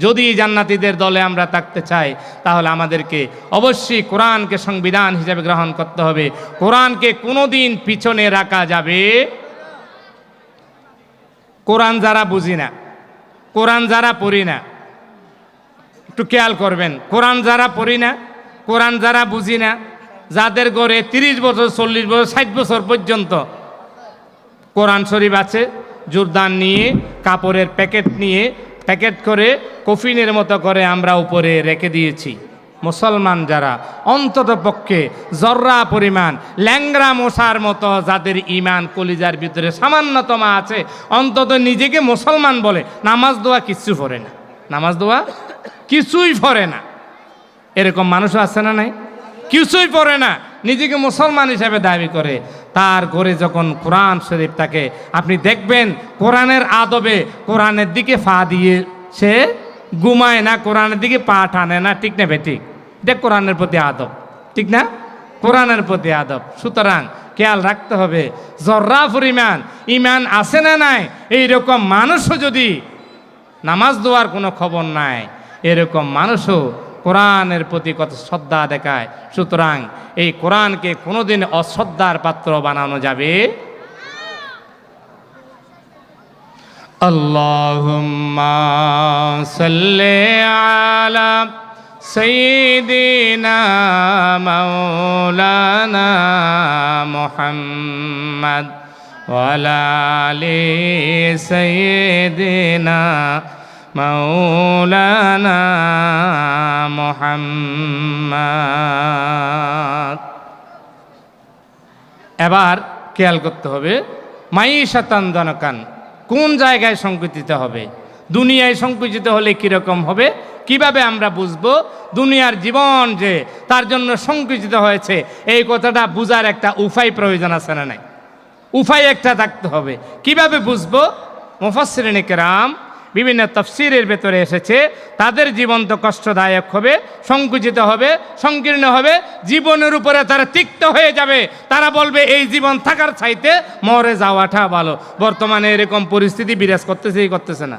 যদি জান্নাতীদের দলে আমরা থাকতে চাই তাহলে আমাদেরকে অবশ্যই কোরআনকে সংবিধান হিসেবে গ্রহণ করতে হবে। কোরআনকে কোনোদিন পিছনে রাখা যাবে। কোরআন যারা বুঝি না, কোরআন যারা পড়ি না, একটু খেয়াল করবেন, কোরআন যারা পড়ি না, কোরআন যারা বুঝি না, যাদের ঘরে 30 বছর, 40 বছর, 60 বছর পর্যন্ত কোরআন শরীফ আছে, জোরদান নিয়ে, কাপড়ের প্যাকেট নিয়ে, প্যাকেট করে কফিনের মতো করে আমরা উপরে রেখে দিয়েছি। মুসলমান যারা অন্তত পক্ষে জর্রা পরিমাণ ল্যাংরা মশার মতো যাদের ইমান কলিজার ভিতরে সামান্যতম আছে, অন্তত নিজেকে মুসলমান বলে, নামাজ দোয়া কিচ্ছু পড়ে না, নামাজ দোয়া কিছুই পড়ে না, এরকম মানুষও আছে না নাই? কিছুই পড়ে না, নিজেকে মুসলমান হিসেবে দাবি করে। তার ঘরে যখন কোরআন শরীফ থাকে, আপনি দেখবেন কোরআনের আদবে কোরআনের দিকে পা দিয়ে সে ঘুমায় না, কোরআনের দিকে পা টানে না। ঠিক না বেঠিক? এটা কোরআনের প্রতি আদব, ঠিক না? কোরআনের প্রতি আদব। সুতরাং খেয়াল রাখতে হবে, জর্রা পরিমাণ ইমান আছে না নাই, এইরকম মানুষও যদি নামাজ দেওয়ার কোনো খবর নাই, এরকম মানুষও কোরআনের প্রতি কত শ্রদ্ধা দেখায়। সুতরাং এই কোরআনকে কোনোদিন অশ্রদ্ধার পাত্র বানানো যাবে। আল্লাহুম্মা সাল্লি আলা সাইয়্যিদিনা মাওলানা মুহাম্মদ ওয়া আলা আলি সাইয়্যিদিনা মাওলানা মুহাম্মদ। এবার খেয়াল করতে হবে, মাইশাতান দনকান কোন জায়গায় সংকুচিত হবে, দুনিয়ায় সংকুচিত হলে কীরকম হবে, কিভাবে আমরা বুঝবো দুনিয়ার জীবন যে তার জন্য সংকুচিত হয়েছে, এই কথাটা বুঝার একটা উপায় প্রয়োজন আছে না নাই? উপায় একটা থাকতে হবে। কিভাবে বুঝবো? মুফাসসিরিনে কেরাম বিভিন্ন তাফসীরের ভেতরে এসেছে, তাদের জীবন তো কষ্টদায়ক হবে, সংকুচিত হবে, সংকীর্ণ হবে, জীবনের উপরে তারা তিক্ত হয়ে যাবে। তারা বলবে এই জীবন থাকার চাইতে মরে যাওয়াটা ভালো। বর্তমানে এরকম পরিস্থিতি বিরাজ করতেছে না,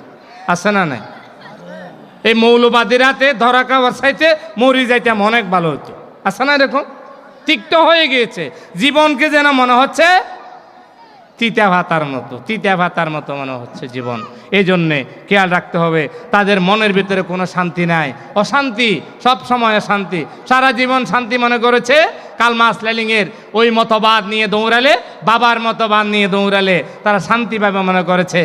আছে না নাই? এই মৌলবাদীরাতে ধরা খাওয়ার চাইতে মরি যাইতাম অনেক ভালো হতো, আছে না? এরকম তিক্ত হয়ে গিয়েছে জীবনকে, যেন মনে হচ্ছে তিতা ভাতার মতো মনে হচ্ছে জীবন। এই জন্যে খেয়াল রাখতে হবে, তাদের মনের ভিতরে কোনো শান্তি নাই, অশান্তি, সব সময় অশান্তি। সারা জীবন শান্তি মনে করেছে কালমা স্লেলিংয়ের ওই মতবাদ নিয়ে দৌড়ালে, বাবার মতবাদ নিয়ে দৌড়ালে তারা শান্তি পাবে মনে করেছে।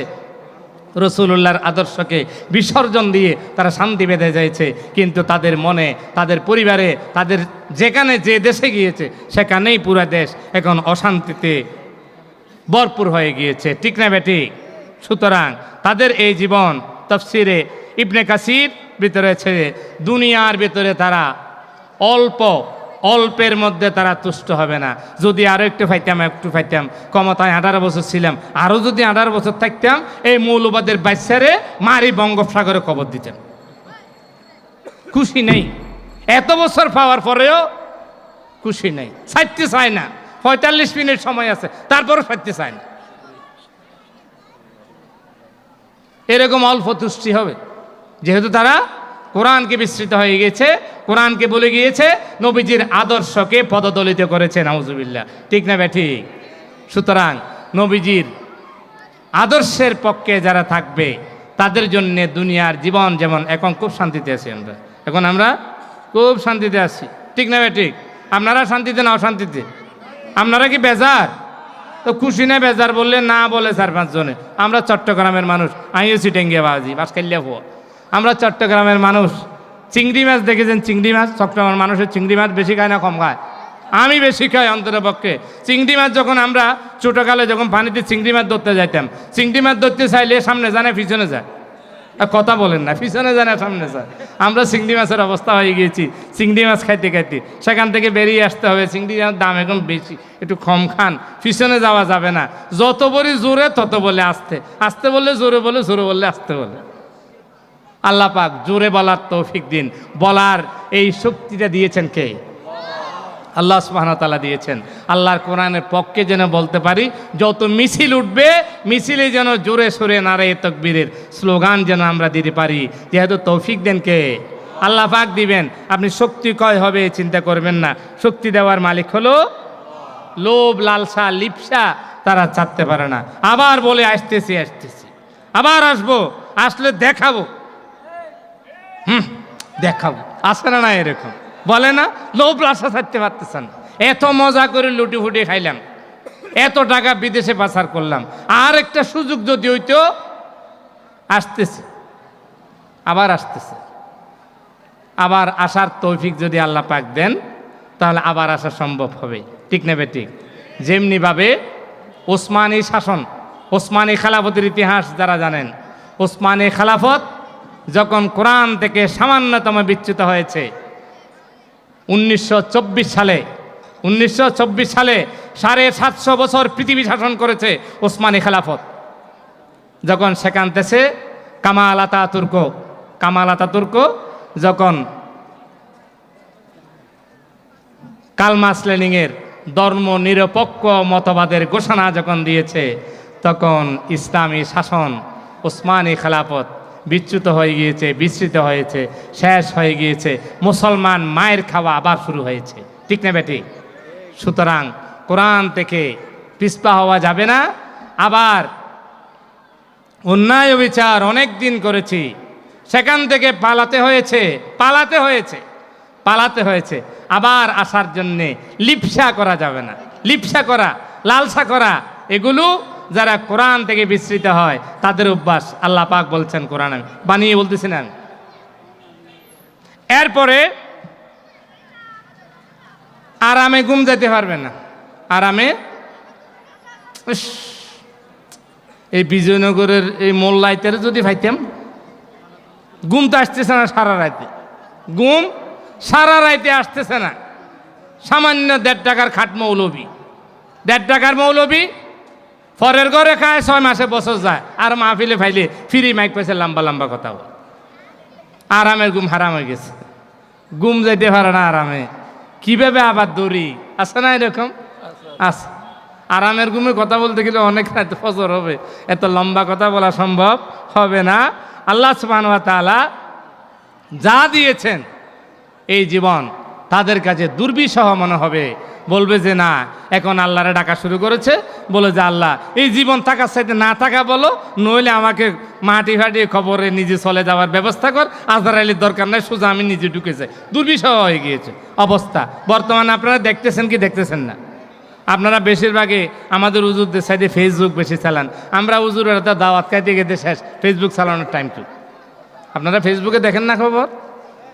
রসুলুল্লাহর আদর্শকে বিসর্জন দিয়ে তারা শান্তি বেঁধে যাইছে, কিন্তু তাদের মনে, তাদের পরিবারে, তাদের যেখানে যে দেশে গিয়েছে সেখানেই পুরো দেশ এখন অশান্তিতে ভরপুর হয়ে গিয়েছে, ঠিক না বেঠিক? সুতরাং তাদের এই জীবন, তাফসিরে ইবনে কাসির ভিতরে আছে, দুনিয়ার ভিতরে তারা অল্পের মধ্যে তারা তুষ্ট হবে না। যদি আরও একটু পাইতাম, ক্ষমতায় 18 বছর ছিলাম, আরও যদি 18 বছর থাকতাম, এই মৌলবাদের বাচ্চারে মারি বঙ্গোপসাগরে কবর দিতেন। খুশি নেই, এত বছর পাওয়ার পরেও খুশি নেই, ছাড়তে চায় না। 45 মিনিট সময় আছে, তারপরও ছাড়তে চায় না। এরকম অল্প তুষ্টি হবে, যেহেতু তারা কোরআনকে বিস্মৃত হয়ে গেছে, কোরআনকে বলে গিয়েছে, নবীজির আদর্শকে পদদলিত করেছে, নাউজুবিল্লাহ, ঠিক না বেঠিক? সুতরাং নবীজির আদর্শের পক্ষে যারা থাকবে তাদের জন্য দুনিয়ার জীবন যেমন এখন খুব শান্তিতে আছি আমরা খুব শান্তিতে আছি, ঠিক না বেঠিক? আপনারা শান্তিতে না অশান্তিতে? আপনারা কি বেজার? তো খুশি না বেজার বললে না বলে 4-5 জনে। আমরা চট্টগ্রামের মানুষ, আমিও চিটেঙ্গিয়া বাজি বাসকাল্লিয়া ফো। আমরা চট্টগ্রামের মানুষ, চিংড়ি মাছ দেখেছেন? চিংড়ি মাছ, চট্টগ্রামের মানুষের চিংড়ি মাছ বেশি খায় না কম খায়? আমি বেশি খাই অন্তরের পক্ষে। চিংড়ি মাছ যখন আমরা ছোটোকালে যখন পানিতে চিংড়ি মাছ ধরতে যাইতাম, চিংড়ি মাছ ধরতে চাইলে সামনে যায় না পিছনে যায়? কথা বলেন না, পিছনে যায় না সামনে যায়? আমরা চিংড়ি মাছের অবস্থা হয়ে গিয়েছি, চিংড়ি মাছ খাইতে খাইতে সেখান থেকে বেরিয়ে আসতে হবে। চিংড়ি মাছের দাম এখন বেশি, একটু কম খান, পিছনে যাওয়া যাবে না। যত বলি জোরে তত বলে আস্তে, আস্তে বললে জোরে বলে, জোরে বললে আস্তে বলে। আল্লাহ পাক জোরে বলার তৌফিক দিন। বলার এই শক্তিটা দিয়েছেন কে? আল্লাহ সুবহানাহু ওয়া তাআলা দিয়েছেন। আল্লাহর কোরআনের পক্ষে যেন বলতে পারি, যত মিছিল উঠবে মিছিলে যেন জোরে সোরে নারায়ে তাকবীরের স্লোগান যেন আমরা দিতে পারি, যেহেতু তৌফিক দেন কে? আল্লাহ পাক দিবেন। আপনি শক্তি কয় হবে চিন্তা করবেন না, শক্তি দেওয়ার মালিক হলো লোভ, লালসা, লিপসা তারা চাপতে পারে না। আবার বলে আসতেছি, আবার আসবো, আসলে দেখাবো, দেখাবো, আসে না? না এরকম বলে না? লোভ লালসা ছাড়তে পারতেছেন। এত মজা করে লুটি ফুটি খাইলাম, এত টাকা বিদেশে পাচার করলাম, আর একটা সুযোগ যদি হইতো, আসতেছে, আবার আসতেছে, আবার আসার তৌফিক যদি আল্লাহ পাক দেন তাহলে আবার আসা সম্ভব হবে, ঠিক না বেঠিক? যেমনিভাবে ওসমানী শাসন, ওসমানী খেলাফতের ইতিহাস যারা জানেন, ওসমানী খেলাফত যখন কোরআন থেকে সামান্যতম বিচ্যুত হয়েছে 1924 সালে 750 বছর পৃথিবী শাসন করেছে ওসমানী খেলাফত। যখন সেখান থেকে কামাল আতাতুর্ক যখন কার্ল মার্কস লেনিনের ধর্ম নিরপেক্ষ মতবাদের ঘোষণা যখন দিয়েছে, তখন ইসলামী শাসন ওসমানী খেলাফত বিচ্যুত হয়ে গিয়েছে, বিস্তৃত হয়েছে, শেষ হয়ে গিয়েছে। মুসলমান মায়ের খাওয়া আবার শুরু হয়েছে, ঠিক না বেটি? সুতরাং কোরআন থেকে পিছপা হওয়া যাবে না। আবার অন্যায় বিচার অনেক দিন করেছি, সেখান থেকে পালাতে হয়েছে। আবার আসার জন্যে লিপসা করা যাবে না। লিপসা করা, লালসা করা, এগুলো যারা কোরআন থেকে বিস্তৃত হয় তাদের অভ্যাস। আল্লাহ পাক বলছেন, কোরআন আমি বানিয়ে বলতেছি না। এরপরে আরামে ঘুম যেতে পারবে না। আরামে এই বিজয়নগরের এই মোল্লাইতের যদি ভাইতাম, ঘুম তো আসতেছে না সারা রাতে, ঘুম সারা রাইতে আসতেছে না। সামান্য 1.5 টাকার খাট মৌলবি, 1.5 টাকার মৌলবি পরের ঘরে খায়, 6 মাসে বছর যায়। আর মাহফিলে ফাইলে ফ্রি মাইক পাইছে, লম্বা লম্বা কথা বলে। আরামের ঘুম হারাম হয়ে গেছে, ঘুম যাইতে পারে না আরামে। কিভাবে আবার দৌড়ি আছে না, এরকম আছে। আরামের ঘুমে কথা বলতে গেলে অনেক রাত ফজর হবে, এত লম্বা কথা বলা সম্ভব হবে না। আল্লাহ সুবহানাহু ওয়া তাআলা যা দিয়েছেন এই জীবন তাদের কাছে দুর্বিষহ মনে হবে, বলবে যে না, এখন আল্লাহরে ডাকা শুরু করেছে, বলে যে আল্লাহ এই জীবন থাকার সাথে না থাকা বলো, নইলে আমাকে মাটি ফাটিয়ে খবরে নিজে চলে যাওয়ার ব্যবস্থা কর, আজরাইলের দরকার নাই, সোজা আমি নিজে ঢুকেছে। দুর্বিষহ হয়ে গিয়েছে অবস্থা। বর্তমানে আপনারা দেখতেছেন কি দেখতেছেন না? আপনারা বেশিরভাগই আমাদের হুজুরদের সাইডে ফেসবুক বেশি চালান। আমরা হুজুরের দাওয়াত খাইতে গেতে শেষ, ফেসবুক চালানোর টাইম টু। আপনারা ফেসবুকে দেখেন না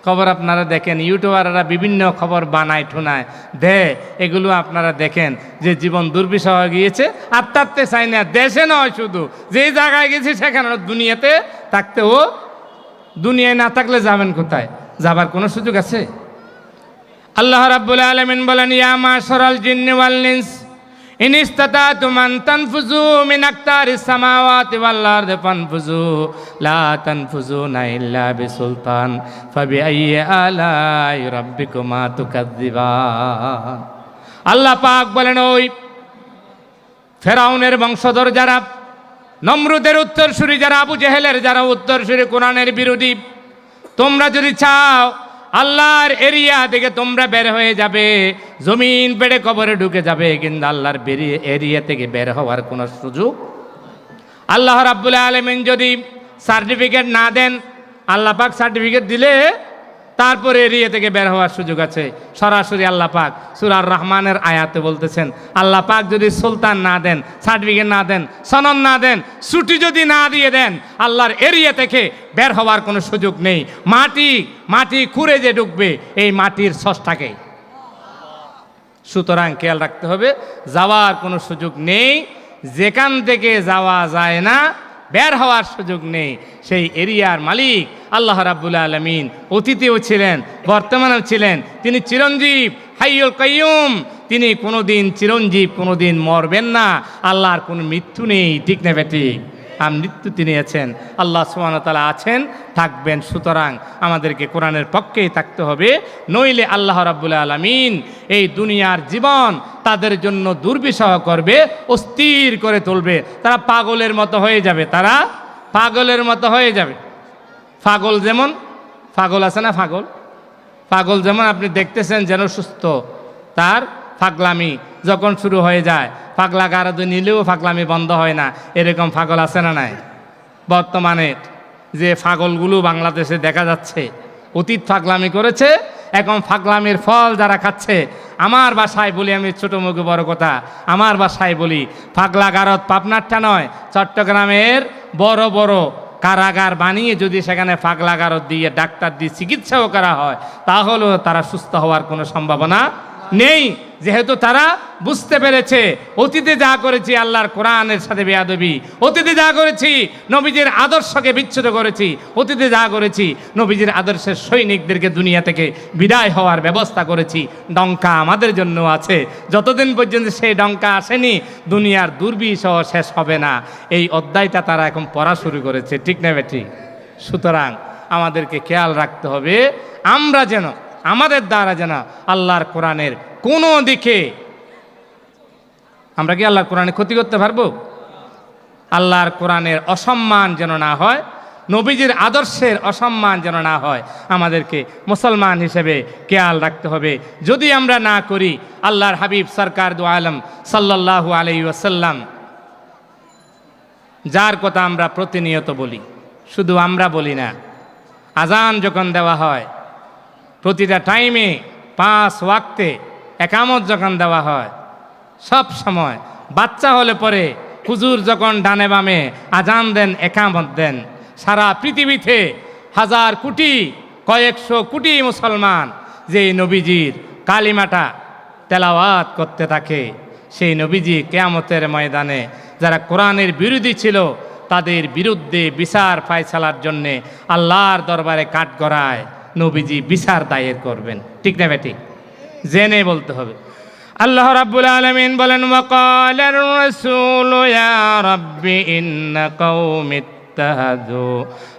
খবর আপনারা দেখেন। ইউটিউবাররা বিভিন্ন খবর বানায় ঠুনায় দেয়, এগুলো আপনারা দেখেন যে জীবন দুর্বিষহ হয়ে গিয়েছে। আর থাকতে চাই না, দেশে নয় শুধু, যেই জায়গায় গেছি সেখানে দুনিয়াতে থাকতেও, দুনিয়ায় না থাকলে যাবেন কোথায়? যাবার কোনো সুযোগ আছে? আল্লাহ রাব্বুল আলামিন বলেন, ইয়া মাশারাল জিন্নি ওয়াল ইনস ইন ইসতাতাতুম আন তানফুযু মিন আকতারিস সামাওয়াতি ওয়াল আরদি ফানফুযু লা তানফুযুনা ইল্লা বিসুলতান ফাবিআইয়ি আলাই রাব্বিকুমা তুকাযযিবান। আল্লাহ পাক বলেন, ওই ফেরাউনের বংশধর যারা, নমরুদের উত্তরসূরি যারা, আবু জেহেলের যারা উত্তরসূরি, কোরআনের বিরোধী, তোমরা যদি চাও আল্লাহর এরিয়া থেকে তোমরা বের হয়ে যাবে, জমিন পেড়ে কবরে ঢুকে যাবে, কিন্তু আল্লাহর এরিয়া থেকে বের হওয়ার কোনো সুযোগ। আল্লাহ রাব্বুল আলামিন যদি সার্টিফিকেট না দেন, আল্লাহ পাক সার্টিফিকেট দিলে তারপরে এরিয়া থেকে বের হওয়ার সুযোগ আছে। সরাসরি আল্লাহ পাক সূরা রহমানের আয়াতে বলতেছেন, আল্লাহ পাক যদি সুলতান না দেন, সার্টিফিকেট না দেন, সনদ না দেন, ছুটি যদি না দিয়ে দেন, আল্লাহর এরিয়া থেকে বের হওয়ার কোনো সুযোগ নেই। মাটি খুঁড়ে যে ঢুকবে এই মাটির সষ্টাকে। সুতরাং খেয়াল রাখতে হবে, যাওয়ার কোনো সুযোগ নেই। যেখান থেকে যাওয়া যায় না, বের হওয়ার সুযোগ নেই, সেই এরিয়ার মালিক আল্লাহ রাব্বুল আলামিন অতীতেও ছিলেন, বর্তমানেও ছিলেন। তিনি চিরঞ্জীব, হাইয়ুল কাইয়ুম। তিনি কোনোদিন চিরঞ্জীব, কোনোদিন মরবেন না। আল্লাহর কোনো মৃত্যু নেই, ঠিক না বেঠিক? আর মৃত্যু তিনি আছেন, আল্লাহ সুবহানাহু ওয়া তাআলা আছেন, থাকবেন। সুতরাং আমাদেরকে কোরআনের পক্ষেই থাকতে হবে, নইলে আল্লাহ রাব্বুল আলামিন এই দুনিয়ার জীবন তাদের জন্য দুর্বিষহ করবে, অস্থির করে তুলবে। তারা পাগলের মতো হয়ে যাবে, পাগল যেমন পাগল আছে না, পাগল যেমন আপনি দেখতেছেন যেন সুস্থ, তার পাগলামি যখন শুরু হয়ে যায়, পাগলা গারদ নিলেও পাগলামি বন্ধ হয় না, এরকম পাগল আছে না নাই? বর্তমানে যে পাগলগুলো বাংলাদেশে দেখা যাচ্ছে, অতীত পাগলামি করেছে, এখন পাগলামির ফল যারা খাচ্ছে। আমার বাসায় বলি, আমি ছোট মুখে বড় কথা, আমার বাসায় বলি, পাগলা গারদ পাবনারটা নয়, চট্টগ্রামের বড় বড় কারাগার বানিয়ে যদি সেখানে পাগলা গারদ দিয়ে ডাক্তার দিয়ে চিকিৎসাও করা হয়, তাহলেও তারা সুস্থ হওয়ার কোনো সম্ভাবনা নেই, যেহেতু তারা বুঝতে পেরেছে অতীতে যা করেছি আল্লাহর কোরআনের সাথে বেয়াদবি, অতীতে যা করেছি নবীজির আদর্শকে বিচ্ছুত করেছি, অতীতে যা করেছি নবীজির আদর্শের সৈনিকদেরকে দুনিয়া থেকে বিদায় হওয়ার ব্যবস্থা করেছি। ডঙ্কা আমাদের জন্য আছে, যতদিন পর্যন্ত সেই ডঙ্কা আসেনি দুনিয়ার দুর্বিষহ শেষ হবে না। এই অধ্যায়টা তারা এখন পড়া শুরু করেছে, ঠিক না বেটি? সুতরাং আমাদেরকে খেয়াল রাখতে হবে আমরা যেন আমাদের দ্বারা যেন আল্লাহর কোরআনের কোনো দিকে, আমরা কি আল্লাহর কোরআনে ক্ষতি করতে পারবো? আল্লাহর কোরআনের অসম্মান যেন না হয়, নবীজির আদর্শের অসম্মান যেন না হয়, আমাদেরকে মুসলমান হিসেবে খেয়াল রাখতে হবে। যদি আমরা না করি, আল্লাহর হাবিব সরকার দু আলম সাল্লাল্লাহু আলাইহি ওয়াসাল্লাম যার কথা আমরা প্রতিনিয়ত বলি, শুধু আমরা বলি না, আজান যখন দেওয়া হয় প্রতিটা টাইমে 5 ওয়াক্তে একামত যখন দেওয়া হয়, সব সময় বাচ্চা হলে পরে হুজুর যখন ডানে বামে আজান দেন, একামত দেন, সারা পৃথিবীতে হাজার কোটি কয়েকশো কোটি মুসলমান যে নবীজির কালিমাটা তেলাওয়াত করতে থাকে, সেই নবীজি কিয়ামতের ময়দানে যারা কোরআনের বিরোধী ছিল তাদের বিরুদ্ধে বিচার ফায়সালার জন্যে আল্লাহর দরবারে কাঠগড়ায় নবীজি বিচার দায়ের করবেন, ঠিক না বেটি? জেনে বলতে হবে। আল্লাহ রাব্বুল আলামিন বলেন, ওয়াকালার রাসূলু ইয়া রাব্বি ইন্না কওমি ইত্তাহাযু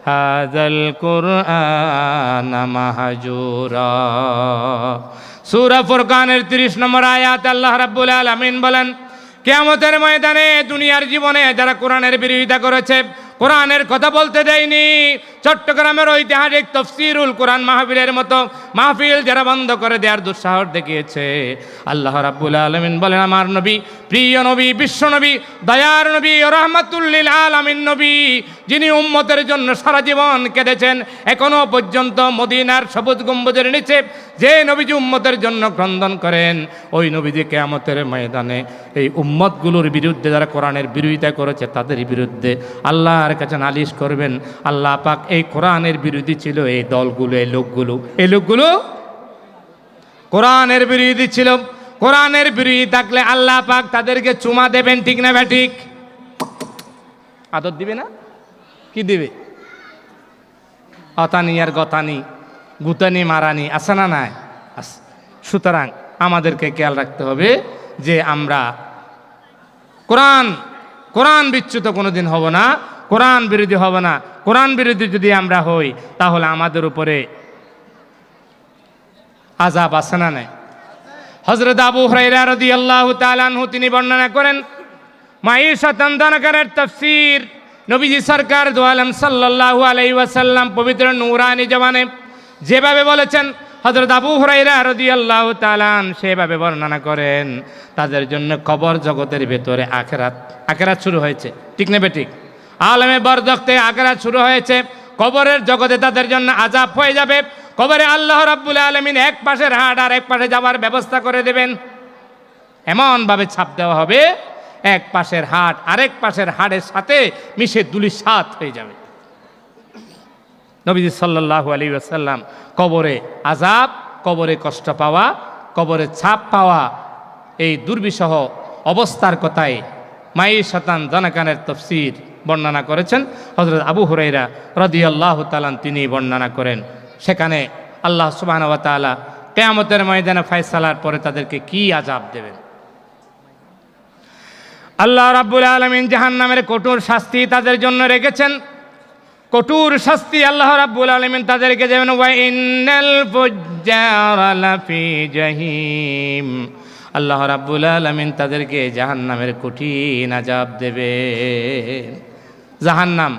হাযাল কুরআনা মাহজুরা। সূরা ফুরকানের 30 নম্বর আয়াত আল্লাহ রাব্বুল আলামিন বলেন, কিয়ামতের ময়দানে দুনিয়ার জীবনে যারা কোরআনের বিরোধিতা করেছে, কোরআনের কথা বলতে দেয়নি, চট্টগ্রামের ঐতিহাসিক তফসিরুল কোরআন মাহফিলের মতো মাহফিল যারা বন্ধ করে দেওয়ার দুঃসাহস দেখিয়েছে, আল্লাহ রাব্বুল আলামিন বলেন, আমার নবী, প্রিয় নবী, বিশ্ব নবী, দয়ার নবী, রাহমাতুল লিল আলামিন নবী, যিনি উম্মতের জন্য সারা জীবন কেঁদেছেন, এখনো পর্যন্ত মদিনার সবুজ গম্বুজের নিচে যে নবীজি উম্মতের জন্য ক্রন্দন করেন, ওই নবীজি কিয়ামতের ময়দানে এই উম্মতগুলোর বিরুদ্ধে যারা কোরআনের বিরোধিতা করেছে তাদের বিরুদ্ধে আল্লাহর কাছে নালিশ করবেন। আল্লাহ পাক এই কোরআনের বিরোধী ছিল এই দলগুলো, এই লোকগুলো কোরআনের বিরোধী ছিল। কোরআনের বিরোধী থাকলে আল্লাহ পাক তাদেরকে চুমা দেবেন, ঠিক না ঠিক? আদর দিবে না? কি দিবে? অতানি আর গতানি, গুতানি মারানি, আছে না নাই? সুতরাং আমাদেরকে খেয়াল রাখতে হবে যে আমরা কোরআন বিচ্যুত কোনোদিন হব না, কোরআন বিরোধী হব না। কোরআন বিরোধী যদি আমরা হই তাহলে আমাদের উপরে আযাব আছে না নাই? হযরত আবু হুরায়রা রাদিয়াল্লাহু তাআলা আনহু তিনি বর্ণনা করেন, মাঈশাতান দানাকারের তাফসীর, নবীজি সরকার দু আলম সাল্লাল্লাহু আলাইহি ওয়াসাল্লাম পবিত্র নূরানি জবানে যেভাবে বলেছেন, হযরত আবু হুরায়রা রাদিয়াল্লাহু তাআলা সেভাবে বর্ণনা করেন। তাদের জন্য কবর জগতের ভেতরে আখিরাত শুরু হয়েছে, ঠিক না বেঠিক? আলমে বরজখ থেকে আখিরাত শুরু হয়েছে। কবরের জগতে তাদের জন্য আযাব হয়ে যাবে। কবরে আল্লাহ রাব্বুল আলামিন এক পাশের হাড় আর এক পাশে যাওয়ার ব্যবস্থা করে দেবেন। এমনভাবে ছাপ দেওয়া হবে, এক পাশের হাড় আরেক পাশের হাড়ের সাথে মিশে ধূলিসাৎ হয়ে যাবে। নবীজি সাল্লাল্লাহু আলাইহি ওয়াসাল্লাম কবরে আযাব, কবরে কষ্ট পাওয়া, কবরে ছাপ পাওয়া, এই দুর্বিষহ অবস্থার কথাই মাঈশাতান দানাকানের তাফসীর বর্ণনা করেছেন। হযরত আবু হুরায়রা রাদিয়াল্লাহু তাআলা তিনি বর্ণনা করেন, সেখানে আল্লাহ সুবহানাহু ওয়া তাআলা কিয়ামতের ময়দানে ফয়সালার পরে তাদেরকে কি আযাব দেবেন। আল্লাহ রাব্বুল আলামিন জাহান্নামের কঠোর শাস্তি তাদের জন্য রেখেছেন। কঠোর শাস্তি আল্লাহ রাব্বুল আলামিন তাদেরকে দেবেন। ওয়া ইন্নাল ফুজ্জারা লাফি জাহিম, আল্লাহ রাব্বুল আলামিন তাদেরকে জাহান্নামের কঠিন আযাব দেবেন। জাহান্নাম,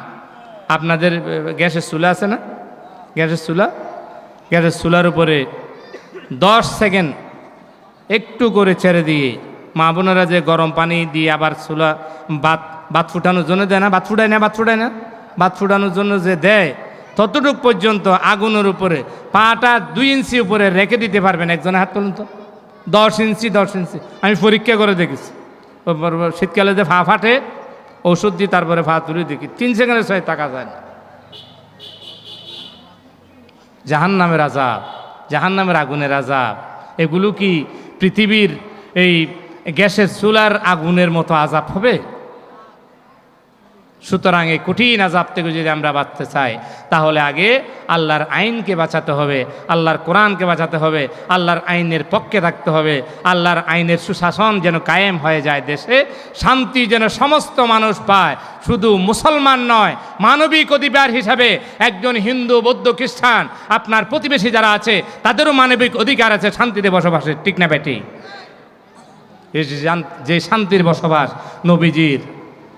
আপনাদের গ্যাসের চুলা আছে না? গ্যাসের চুলার উপরে 10 সেকেন্ড একটু করে ছেড়ে দিয়ে মা বোনেরা যে গরম পানি দিয়ে আবার চুলা ভাত ফুটানোর জন্য দেয় না, ভাত ফুটানোর জন্য যে দেয়, ততটুক পর্যন্ত আগুনের উপরে পাটা 2 ইঞ্চি উপরে রেখে দিতে পারবেন। একজনের হাত তুলুন তো। 10 ইঞ্চি আমি পরীক্ষা করে দেখেছি। শীতকালে যে ফা ফাটে, ওষুধ দিয়ে তারপরে ফা তুলে দেখি 3 সেকেন্ডের সবাই টাকা যায় না। জাহান্নামের আযাব, জাহান্নামের আগুনের আযাব, এগুলো কি পৃথিবীর এই গ্যাসের চুলার আগুনের মতো আযাব হবে? সুতরাং এই কঠিন আযাব থেকে যদি আমরা বাঁচতে চাই, তাহলে আগে আল্লাহর আইনকে বাঁচাতে হবে, আল্লাহর কোরআনকে বাঁচাতে হবে, আল্লাহর আইনের পক্ষে থাকতে হবে, আল্লাহর আইনের সুশাসন যেন কায়েম হয়ে যায়, দেশে শান্তি যেন সমস্ত মানুষ পায়। শুধু মুসলমান নয়, মানবিক অধিকার হিসাবে একজন হিন্দু, বৌদ্ধ, খ্রিস্টান, আপনার প্রতিবেশী যারা আছে তাদেরও মানবিক অধিকার আছে শান্তিতে বসবাসের, ঠিক না বেটি? এই যে শান্তির বসবাস নবীজির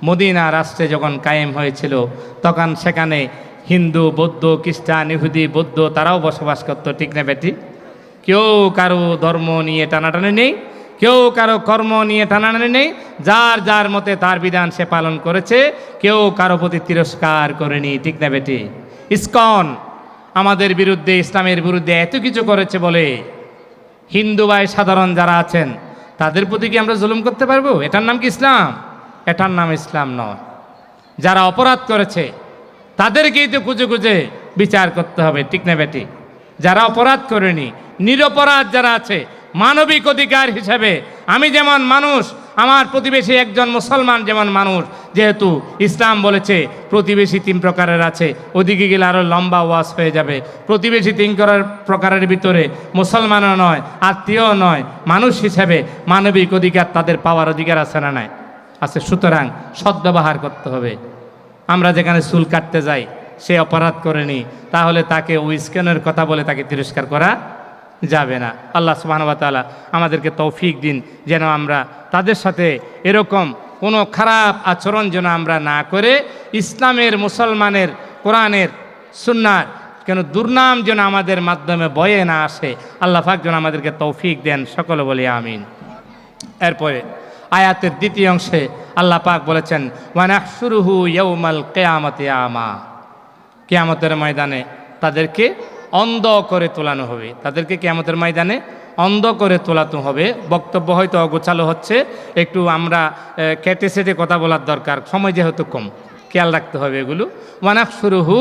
মদিনা রাষ্ট্রে যখন কায়েম হয়েছিল, তখন সেখানে হিন্দু, বৌদ্ধ, খ্রিস্টান, ইহুদি, বৌদ্ধ তারাও বসবাস করত, ঠিক না বেটি? কেউ কারো ধর্ম নিয়ে টানাটানি নেই, কেউ কারো কর্ম নিয়ে টানাটানি নেই, যার যার মতে তার বিধান সে পালন করেছে, কেউ কারো প্রতি তিরস্কার করেনি, ঠিক না বেটি? ইসকন আমাদের বিরুদ্ধে, ইসলামের বিরুদ্ধে এত কিছু করেছে বলে হিন্দু ভাই সাধারণ যারা আছেন তাদের প্রতি কি আমরা জুলুম করতে পারবো? এটার নাম কি ইসলাম? এটার নাম ইসলাম নয়। যারা অপরাধ করেছে তাদেরকেই তো খুঁজে খুঁজে বিচার করতে হবে, ঠিক না বেটি? যারা অপরাধ করেনি, নিরপরাধ যারা আছে, মানবিক অধিকার হিসেবে আমি যেমন মানুষ, আমার প্রতিবেশী একজন মুসলমান যেমন মানুষ, যেহেতু ইসলাম বলেছে প্রতিবেশী 3 প্রকারের আছে, ওদিকে গেলে আরও লম্বা ওয়াজ হয়ে যাবে। প্রতিবেশী 3 প্রকারের ভিতরে মুসলমানও নয়, আত্মীয় নয়, মানুষ হিসেবে মানবিক অধিকার তাদের পাওয়ার অধিকার আছে না নাই? আছে। সুতরাং সদ্ব্যবহার করতে হবে। আমরা যেখানে চুল কাটতে যাই, সে অপরাধ করেনি, তাহলে তাকে ওই স্ক্যানের কথা বলে তাকে তিরস্কার করা যাবে না। আল্লাহ সুবহানাহু ওয়া তাআলা আমাদেরকে তৌফিক দিন যেন আমরা তাদের সাথে এরকম কোনো খারাপ আচরণ যেন আমরা না করে ইসলামের, মুসলমানের, কোরআনের, সুন্নাহর কেন দুর্নাম যেন আমাদের মাধ্যমে বয়ে না আসে। আল্লাহ পাক যেন আমাদেরকে তৌফিক দেন, সকলে বলি আমিন। এরপরে আয়াতের দ্বিতীয় অংশে আল্লাহ পাক বলেছেন, ওয়া নাহশুরুহু ইয়াউমাল কিয়ামাতি আমা, কিয়ামতের ময়দানে তাদেরকে অন্ধ করে তোলানো হবে। তাদেরকে কিয়ামতের ময়দানে অন্ধ করে তোলাতে হবে। বক্তব্য হয়তো অগোছালো হচ্ছে, একটু আমরা কেটে সেটে কথা বলার দরকার, সময় যেহেতু কম, খেয়াল রাখতে হবে এগুলো। ওয়া নাহশুরুহু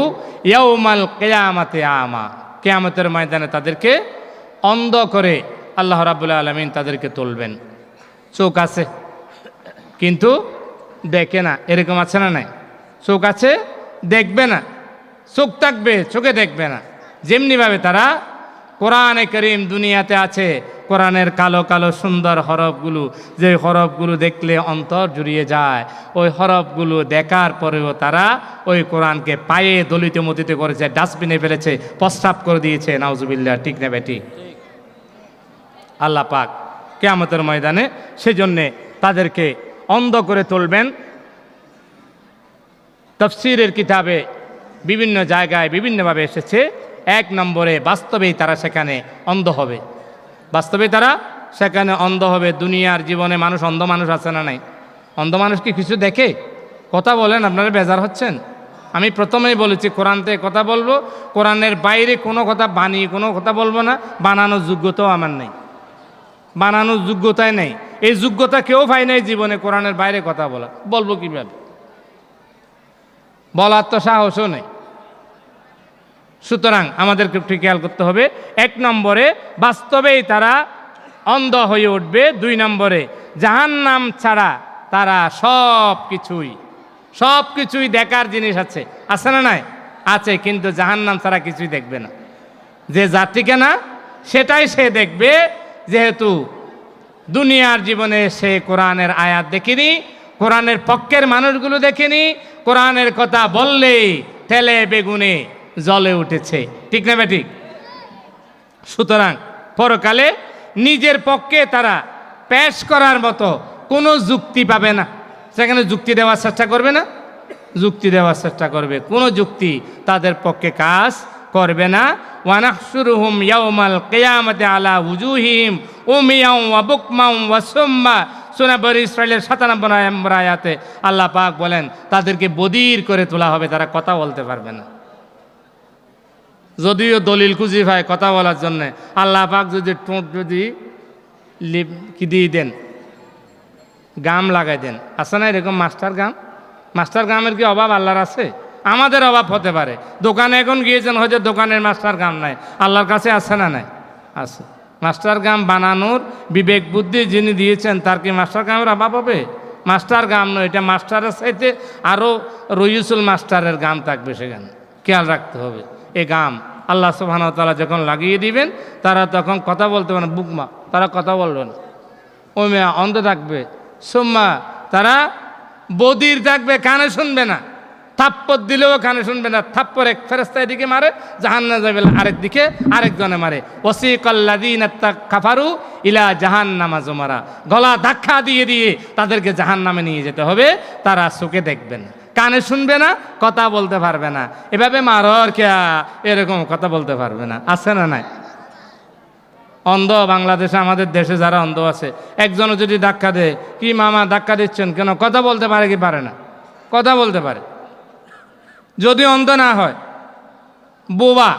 ইয়াউমাল কিয়ামাতি আমা, কিয়ামতের ময়দানে তাদেরকে অন্ধ করে আল্লাহ রাব্বুল আলামিন তাদেরকে তুলবেন। চোখ আছে কিন্তু দেখে না, এরকম আছে না নাই? চোখ আছে, দেখবে না, চোখ থাকবে, চোখে দেখবে না। যেমনিভাবে তারা কোরআনে কারীম দুনিয়াতে আছে, কোরআনের কালো কালো সুন্দর হরফগুলো, যে হরফগুলো দেখলে অন্তর জুড়িয়ে যায়, ওই হরফগুলো দেখার পরেও তারা ওই কোরআনকে পায়ে দলিত মতিতে করেছে, ডাস্টবিনে ফেলেছে, প্রস্রাব করে দিয়েছে, নাউজুবিল্লাহ, ঠিক না বেটি? আল্লাহ পাক কিয়ামতের ময়দানে সেজন্যে তাদেরকে অন্ধ করে তুলবেন। তাফসীরের কিতাবে বিভিন্ন জায়গায় বিভিন্নভাবে এসেছে। 1 নম্বরে বাস্তবেই তারা সেখানে অন্ধ হবে, বাস্তবে তারা সেখানে অন্ধ হবে। দুনিয়ার জীবনে মানুষ, অন্ধ মানুষ আছে না নাই? অন্ধ মানুষ কি কিছু দেখে? কথা বলেন, আপনারা বেজার হচ্ছেন? আমি প্রথমেই বলেছি কোরআন থেকে কথা বলবো, কোরআনের বাইরে কোনো কথা বানিয়ে কোনো কথা বলবো না। বানানোর যোগ্যতাও আমার নেই, বানানোর যোগ্যতাই নেই। এই যোগ্যতা কেউ পায় নাই জীবনে কোরআনের বাইরে কথা বলা। বলবো কীভাবে? বলার তো সাহসও নেই। সুতরাং আমাদেরকে একটু খেয়াল করতে হবে। 1 নম্বরে বাস্তবেই তারা অন্ধ হয়ে উঠবে। 2 নম্বরে জাহান্নাম ছাড়া তারা সব কিছুই দেখার জিনিস আছে, আছে না নাই? আছে, কিন্তু জাহান্নাম ছাড়া কিছুই দেখবে না। যে জাতিকে না সেটাই সে দেখবে, যেহেতু দুনিয়ার জীবনে সে কোরআনের আয়াত দেখেনি, কোরআনের পক্ষের মানুষগুলো দেখেনি, কোরআনের কথা বললেই তেলে বেগুনে জ্বলে উঠেছে, ঠিক না বেঠিক? সুতরাং পরকালে নিজের পক্ষে তারা পেশ করার মতো কোনো যুক্তি পাবে না। সেখানে যুক্তি দেওয়ার চেষ্টা করবে না, যুক্তি দেওয়ার চেষ্টা করবে, কোনো যুক্তি তাদের পক্ষে কাজ করবে না। ওয়া নাহশুরুহুম ইয়াউমাল কিয়ামাতি আলা উজুহিহিম উমিয়াও ওয়া বুকমাও ওয়া সুম্মা। সূরা বনী ইসরাঈলের 97 নম্বর আয়াতে আল্লাহ পাক বলেন তাদেরকে বধির করে তোলা হবে, তারা কথা বলতে পারবে না। যদিও দলিল খুঁজি পায় কথা বলার জন্যে, আল্লাহ পাক যদি ঠোঁট যদি কি দিয়ে দেন, গাম লাগাই দেন, আছে না এরকম মাস্টার গামের কি অভাব আল্লাহর আছে? আমাদের অভাব হতে পারে। দোকানে এখন গিয়েছেন, হয়তো দোকানের মাস্টার গাম নাই, আল্লাহর কাছে আছে না নাই? আছে। মাস্টার গ্রাম বানানোর বিবেক বুদ্ধি যিনি দিয়েছেন তার কি মাস্টার গ্রামের অভাব হবে? মাস্টার গ্রাম নয়, এটা মাস্টারের চাইতে আরও রইসুল মাস্টারের গ্রাম থাকবে, সেখানে খেয়াল রাখতে হবে। এ গ্রাম আল্লাহ সুবহানাহু ওয়া তাআলা যখন লাগিয়ে দিবেন তারা তখন কথা বলতে পারে না, বুকমা তারা কথা বলবে না, ওই মেয়া অন্ধ থাকবে, সোম্মা তারা বদির থাকবে, কানে শুনবে না, থাপ্পর দিলেও কানে শুনবে না, থাপ্পর এক ফেরেশতা এদিকে মারে, জাহান্নামে যাবে আরেক দিকে আরেকজনে মারে। ওয়াসিকাল্লাযীনা কাফারু ইলা জাহান্নামা যুমারা, গলা ধাক্কা দিয়ে দিয়ে তাদেরকে জাহান্নামে নিয়ে যেতে হবে। তারা চোখে দেখবেন, কানে শুনবে না, কথা বলতে পারবে না, এভাবে মারর কেয়া এরকম কথা বলতে পারবে না। আছে না নাই? অন্ধ বাংলাদেশে, আমাদের দেশে যারা অন্ধ আছে, একজনও যদি ধাক্কা দেয়, কি মামা ধাক্কা দিচ্ছেন কেন, কথা বলতে পারে কি পারে না? কথা বলতে পারে। যদি অন্ধ না হয়, বোবা,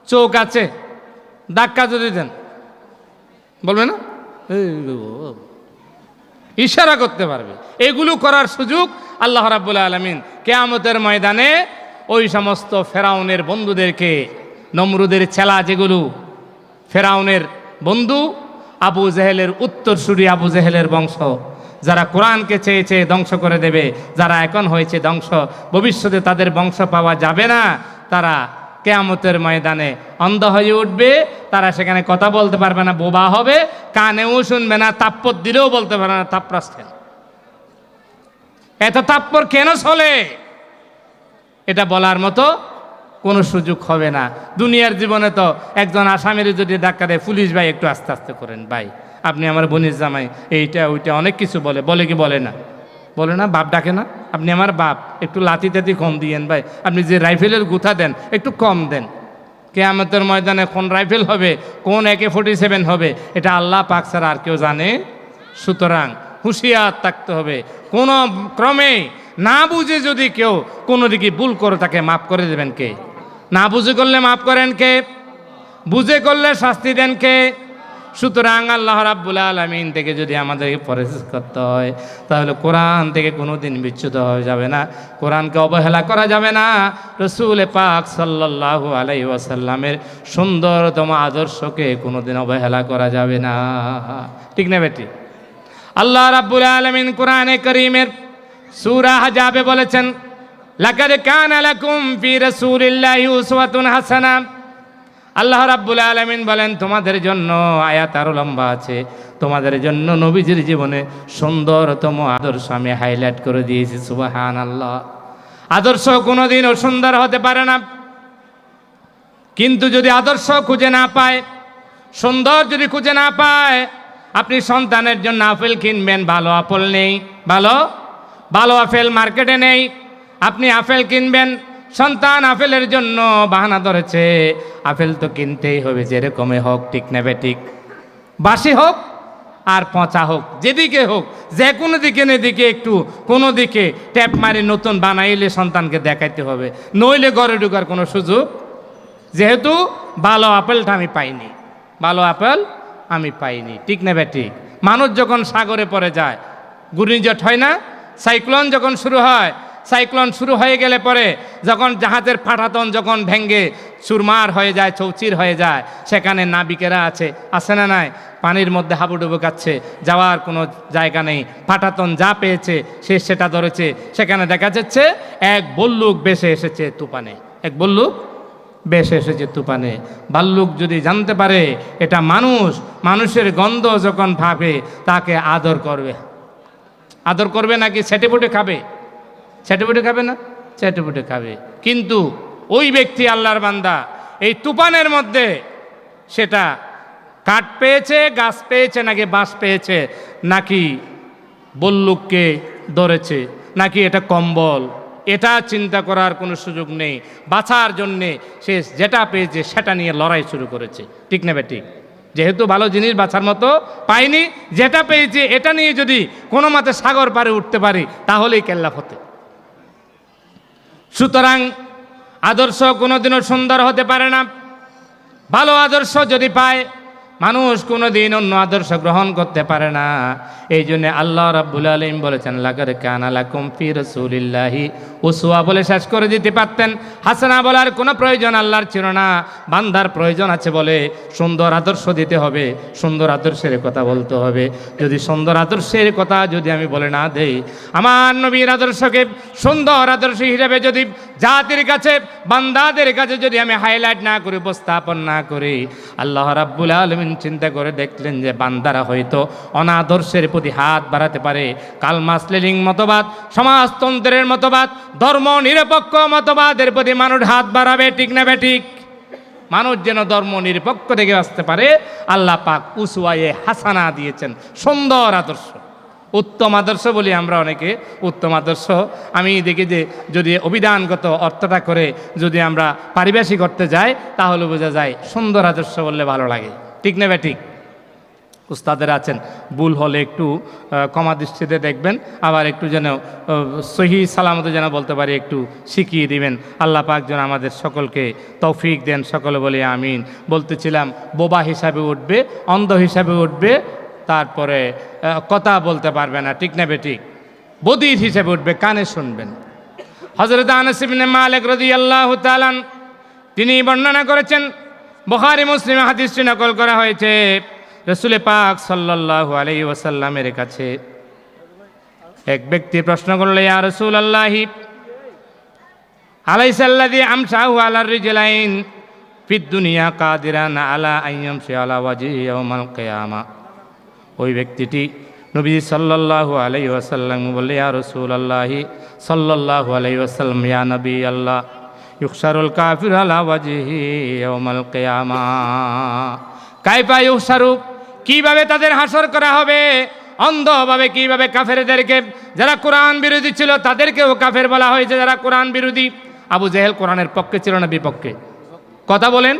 চোখ আছে, ধাক্কা যদি দেন বলবে না, ইশারা করতে পারবে। এগুলো করার সুযোগ আল্লাহ রাব্বুল আলামিন কিয়ামতের ময়দানে ওই সমস্ত ফেরাউনের বন্ধুদেরকে, নমরুদের ছেলা যেগুলো ফেরাউনের বন্ধু, আবু জেহেলের উত্তরসূরি, আবু জেহেলের বংশ, যারা কোরআনকে চেয়ে চেয়ে ধ্বংস করে দেবে, যারা এখন হয়েছে ধ্বংস, ভবিষ্যতে তাদের বংশ পাওয়া যাবে না, তারা কিয়ামতের ময়দানে অন্ধ হয়ে উঠবে। তারা সেখানে কথা বলতে পারবে না, বোবা হবে, কানেও শুনবে না, তাপ্পর দিলেও বলতে পারবে না তাপ্রাস্তেন। এত তাপ্পর কেন চলে, এটা বলার মতো কোনো সুযোগ হবে না। দুনিয়ার জীবনে তো একজন আসামির যদি ধাক্কা দেয়, পুলিশ ভাই একটু আস্তে আস্তে করেন, ভাই আপনি আমার বোনের জামাই, এইটা ওইটা অনেক কিছু বলে, বলে কি বলে না? বলে না, বাপ ডাকে না, আপনি আমার বাপ, একটু লাতি টাতি কম দিয়েন ভাই, আপনি যে রাইফেলের গুথা দেন একটু কম দেন। কিয়ামতের ময়দানে কোন রাইফেল হবে, কোন AK-47 হবে, এটা আল্লাহ পাক ছাড়া আর কেউ জানে। সুতরাং হুঁশিয়ার থাকতে হবে। কোনো ক্রমে না বুঝে যদি কেউ কোনো দিকে ভুল করে তাকে মাফ করে দেবেন কে? না বুঝে করলে মাফ করেন কে? বুঝে করলে শাস্তি দেন কে? সুতরাং আল্লাহ রাব্বুল আলামিন থেকে যদি আমাদেরকে পরহেজ করতে হয়, তাহলে কোরআন থেকে কোনোদিন বিচ্যুত হয়ে যাবে না, কোরআনকে অবহেলা করা যাবে না, রাসূল পাক সাল্লাল্লাহু আলাইহি ওয়াসাল্লামের সুন্দরতম আদর্শকে কোনোদিন অবহেলা করা যাবে না। ঠিক না বেটি? আল্লাহ রাব্বুল আলামিন কোরআনে কারীমের সূরা আহজাবে বলেছেন, লাকাদ কানা লাকুম ফি রাসূলিল্লাহি উসওয়াতুন হাসানাহ। আল্লাহ রাব্বুল আলামিন বলেন, তোমাদের জন্য আয়াত আরো লম্বা আছে, তোমাদের জন্য নবীজির জীবনে সুন্দরতম আদর্শ আমি হাইলাইট করে দিয়েছি। সুবহানাল্লাহ। আদর্শ কোনোদিনও সুন্দর হতে পারে না, কিন্তু যদি আদর্শ খুঁজে না পায়, সুন্দর যদি খুঁজে না পায়, আপনি সন্তানের জন্য আপেল কিনবেন, ভালো আপেল নেই, ভালো আপেল মার্কেটে নেই, আপনি আপেল কিনবেন, সন্তান আপেলের জন্য বাহানা ধরেছে, আপেল তো কিনতেই হবে যেরকমই হোক। ঠিক নেবে ঠিক, বাসি হোক আর পচা হোক, যেদিকে হোক, যে কোনো দিকে নেদিকে একটু কোনো দিকে ট্যাপ মারি নতুন বানাইলে সন্তানকে দেখাইতে হবে, নইলে ঘরে ঢুকার কোনো সুযোগ। যেহেতু ভালো আপেলটা আমি পাইনি, ভালো আপেল আমি পাইনি। ঠিক নেবে ঠিক। মানুষ যখন সাগরে পড়ে যায়, ঘূর্ণিঝড় হয় না, সাইক্লোন যখন শুরু হয়, সাইক্লোন শুরু হয়ে গেলে পরে যখন জাহাজের ফাটাতন যখন ভেঙ্গে চুরমার হয়ে যায়, চৌচির হয়ে যায়, সেখানে নাবিকেরা আছে না নাই, পানির মধ্যে হাবুডুবু কাচ্ছে, যাওয়ার কোনো জায়গা নেই, ফাটাতন যা পেয়েছে সে সেটা ধরেছে। সেখানে দেখা যাচ্ছে এক বল্লুক বেশে এসেছে তুফানে, এক বল্লুক বেশে এসেছে তুফানে। ভাল্লুক যদি জানতে পারে এটা মানুষ, মানুষের গন্ধ যখন ভাবে, তাকে আদর করবে। আদর করবে নাকি ছেটেপুটে খাবে? ছেটেপুটে খাবে না, ছেটেপুটে খাবে। কিন্তু ওই ব্যক্তি আল্লাহর বান্দা এই তুফানের মধ্যে সেটা কাঠ পেয়েছে, গাছ পেয়েছে, নাকি বাঁশ পেয়েছে, নাকি বল্লুককে ধরেছে, নাকি এটা কম্বল, এটা চিন্তা করার কোনো সুযোগ নেই। বাঁচার জন্যে সে যেটা পেয়েছে সেটা নিয়ে লড়াই শুরু করেছে। ঠিক নেবে ঠিক। যেহেতু ভালো জিনিস বাঁচার মতো পাইনি, যেটা পেয়েছে এটা নিয়ে যদি কোনো মতে সাগর পারে উঠতে পারি, তাহলেই কেল্লা ফতে। সুতরাং আদর্শ কোনোদিনও সুন্দর হতে পারে না। ভালো আদর্শ যদি পায়, মানুষ কোনোদিন অন্য আদর্শ গ্রহণ করতে পারে না। এই জন্য আল্লাহ রাব্বুল আলামিন বলেছেন লাকাদ কানা লাকুম ফি রাসূলিল্লাহি উসওয়া বলে শেষ করে দিতে পারতেন। হাসানা বলার কোনো প্রয়োজন আল্লাহর ছিল না, বান্দার প্রয়োজন আছে বলে সুন্দর আদর্শ দিতে হবে, সুন্দর আদর্শের কথা বলতে হবে। যদি সুন্দর আদর্শের কথা যদি আমি বলে না দেই, আমার নবীর আদর্শকে সুন্দর আদর্শ হিসেবে যদি জাতির কাছে বান্দাদের কাছে যদি আমি হাইলাইট না করি, উপস্থাপন না করি, আল্লাহ রাব্বুল আলামিন চিন্তা করে দেখলেন যে বান্দারা হয়তো অনাদর্শের প্রতি হাত বাড়াতে পারে। কালমাসলিলিং মতবাদ, সমাজতন্ত্রের মতবাদ, ধর্ম নিরপেক্ষ মতবাদের প্রতি মানুষ হাত বাড়াবে, ঠিক না বেঠিক? মানুষ যেন ধর্ম নিরপেক্ষ থেকে আসতে পারে, আল্লাহ পাক উসওয়ায়ে হাসানা দিয়েছেন, সুন্দর আদর্শ, উত্তম আদর্শ বলি আমরা অনেকে। উত্তম আদর্শ আমি দেখি যে যদি অভিধানগত অর্থটা করে যদি আমরা পারিভাষিক করতে যাই, তাহলে বোঝা যায় সুন্দর আদর্শ বললে ভালো লাগে, ঠিক না বেঠিক? উস্তাদের আছেন, ভুল হলে একটু কমা দৃষ্টিতে দেখবেন, আবার একটু যেন সহি সালামত যেন বলতে পারি একটু শিখিয়ে দিবেন। আল্লাহ পাক যেন আমাদের সকলকে তৌফিক দেন, সকলে বলে আমিন। বলতেছিলাম বোবা হিসাবে উঠবে, অন্ধ হিসাবে উঠবে, তারপরে কথা বলতে পারবে না, ঠিক না বেঠিক? বধির হিসেবে উঠবে, কানে শুনবেন। হযরত আনাস ইবনে মালিক রাদিয়াল্লাহু তাআলা তিনি বর্ণনা করেছেন, বুখারী মুসলিমে হাদিসটি নকল করা হয়েছে, রাসূল পাক সাল্লাল্লাহু আলাইহি ওয়াসাল্লামের কাছে এক ব্যক্তি প্রশ্ন করল, ইয়া রাসূলুল্লাহি আলাইসাল্লাযী আমশাহু আলার রিজলাইন ফিদ দুনিয়া কাদিরান আলা আইয়ামশি আলা ওয়াজহি ইয়াউমাল কিয়ামা। ওই ব্যক্তিটি নবী সাল্লাল্লাহু আলাইহি ওয়াসাল্লাম বললেন, ইয়া রাসূলুল্লাহি সাল্লাল্লাহু আলাইহি ওয়াসাল্লাম, ইয়া নবী আল্লাহ, ইউহশারুল কাফিরু আলা ওয়াজহি ইয়াউমাল কিয়ামা। কাইফা ইউহশারু, কিভাবে তাদের হাসর করা হবে? অন্ধভাবে কিভাবে কাফেরদেরকে, যারা কোরআন বিরোধী ছিল তাদেরকেও কাফের বলা হয়েছে, যারা কোরআন বিরোধী। আবু জেহেল কোরআনের পক্ষে ছিল না বিপক্ষে? কথা বলেন,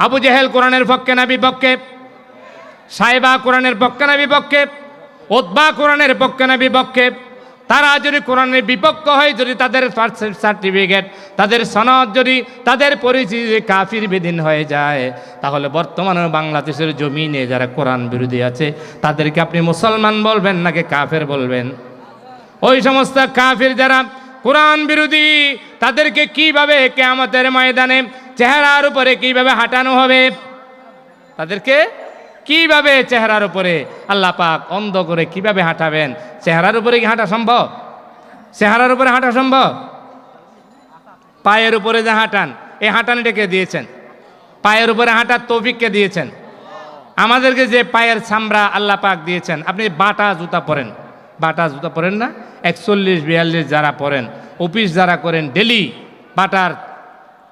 আবু জেহেল কোরআনের পক্ষে না বিপক্ষে? সাইবা কোরআনের পক্ষে না বিপক্ষে? উতবা কোরআনের পক্ষে না বিপক্ষে? তারা যদি কোরআনের বিপক্ষ হয়, যদি তাদের সার্টিফিকেট, তাদের সনদ, যদি তাদের পরিচিতি কাফির বেদিন হয়ে যায়, তাহলে বর্তমানে বাংলাদেশের জমিনে যারা কোরআন বিরোধী আছে তাদেরকে আপনি মুসলমান বলবেন নাকি কাফের বলবেন? ওই সমস্ত কাফির যারা কোরআন বিরোধী তাদেরকে কিভাবে কিয়ামতের ময়দানে চেহারার উপরে কিভাবে হাঁটানো হবে? তাদেরকে কিভাবে চেহারার উপরে আল্লাহ পাক অন্ধ করে কিভাবে হাঁটাবেন? চেহারার উপরে কি হাঁটা সম্ভব? চেহারার উপরে হাঁটা সম্ভব? পায়ের উপরে যে হাঁটান, এই হাঁটানিটাকে দিয়েছেন, পায়ের উপরে হাঁটার তৌফিককে দিয়েছেন। আমাদেরকে যে পায়ের চামড়া আল্লাহ পাক দিয়েছেন, আপনি বাটা জুতা পরেন, বাটা জুতা পরেন না? 41-42 যারা পরেন, অফিস যারা করেন ডেলি বাটার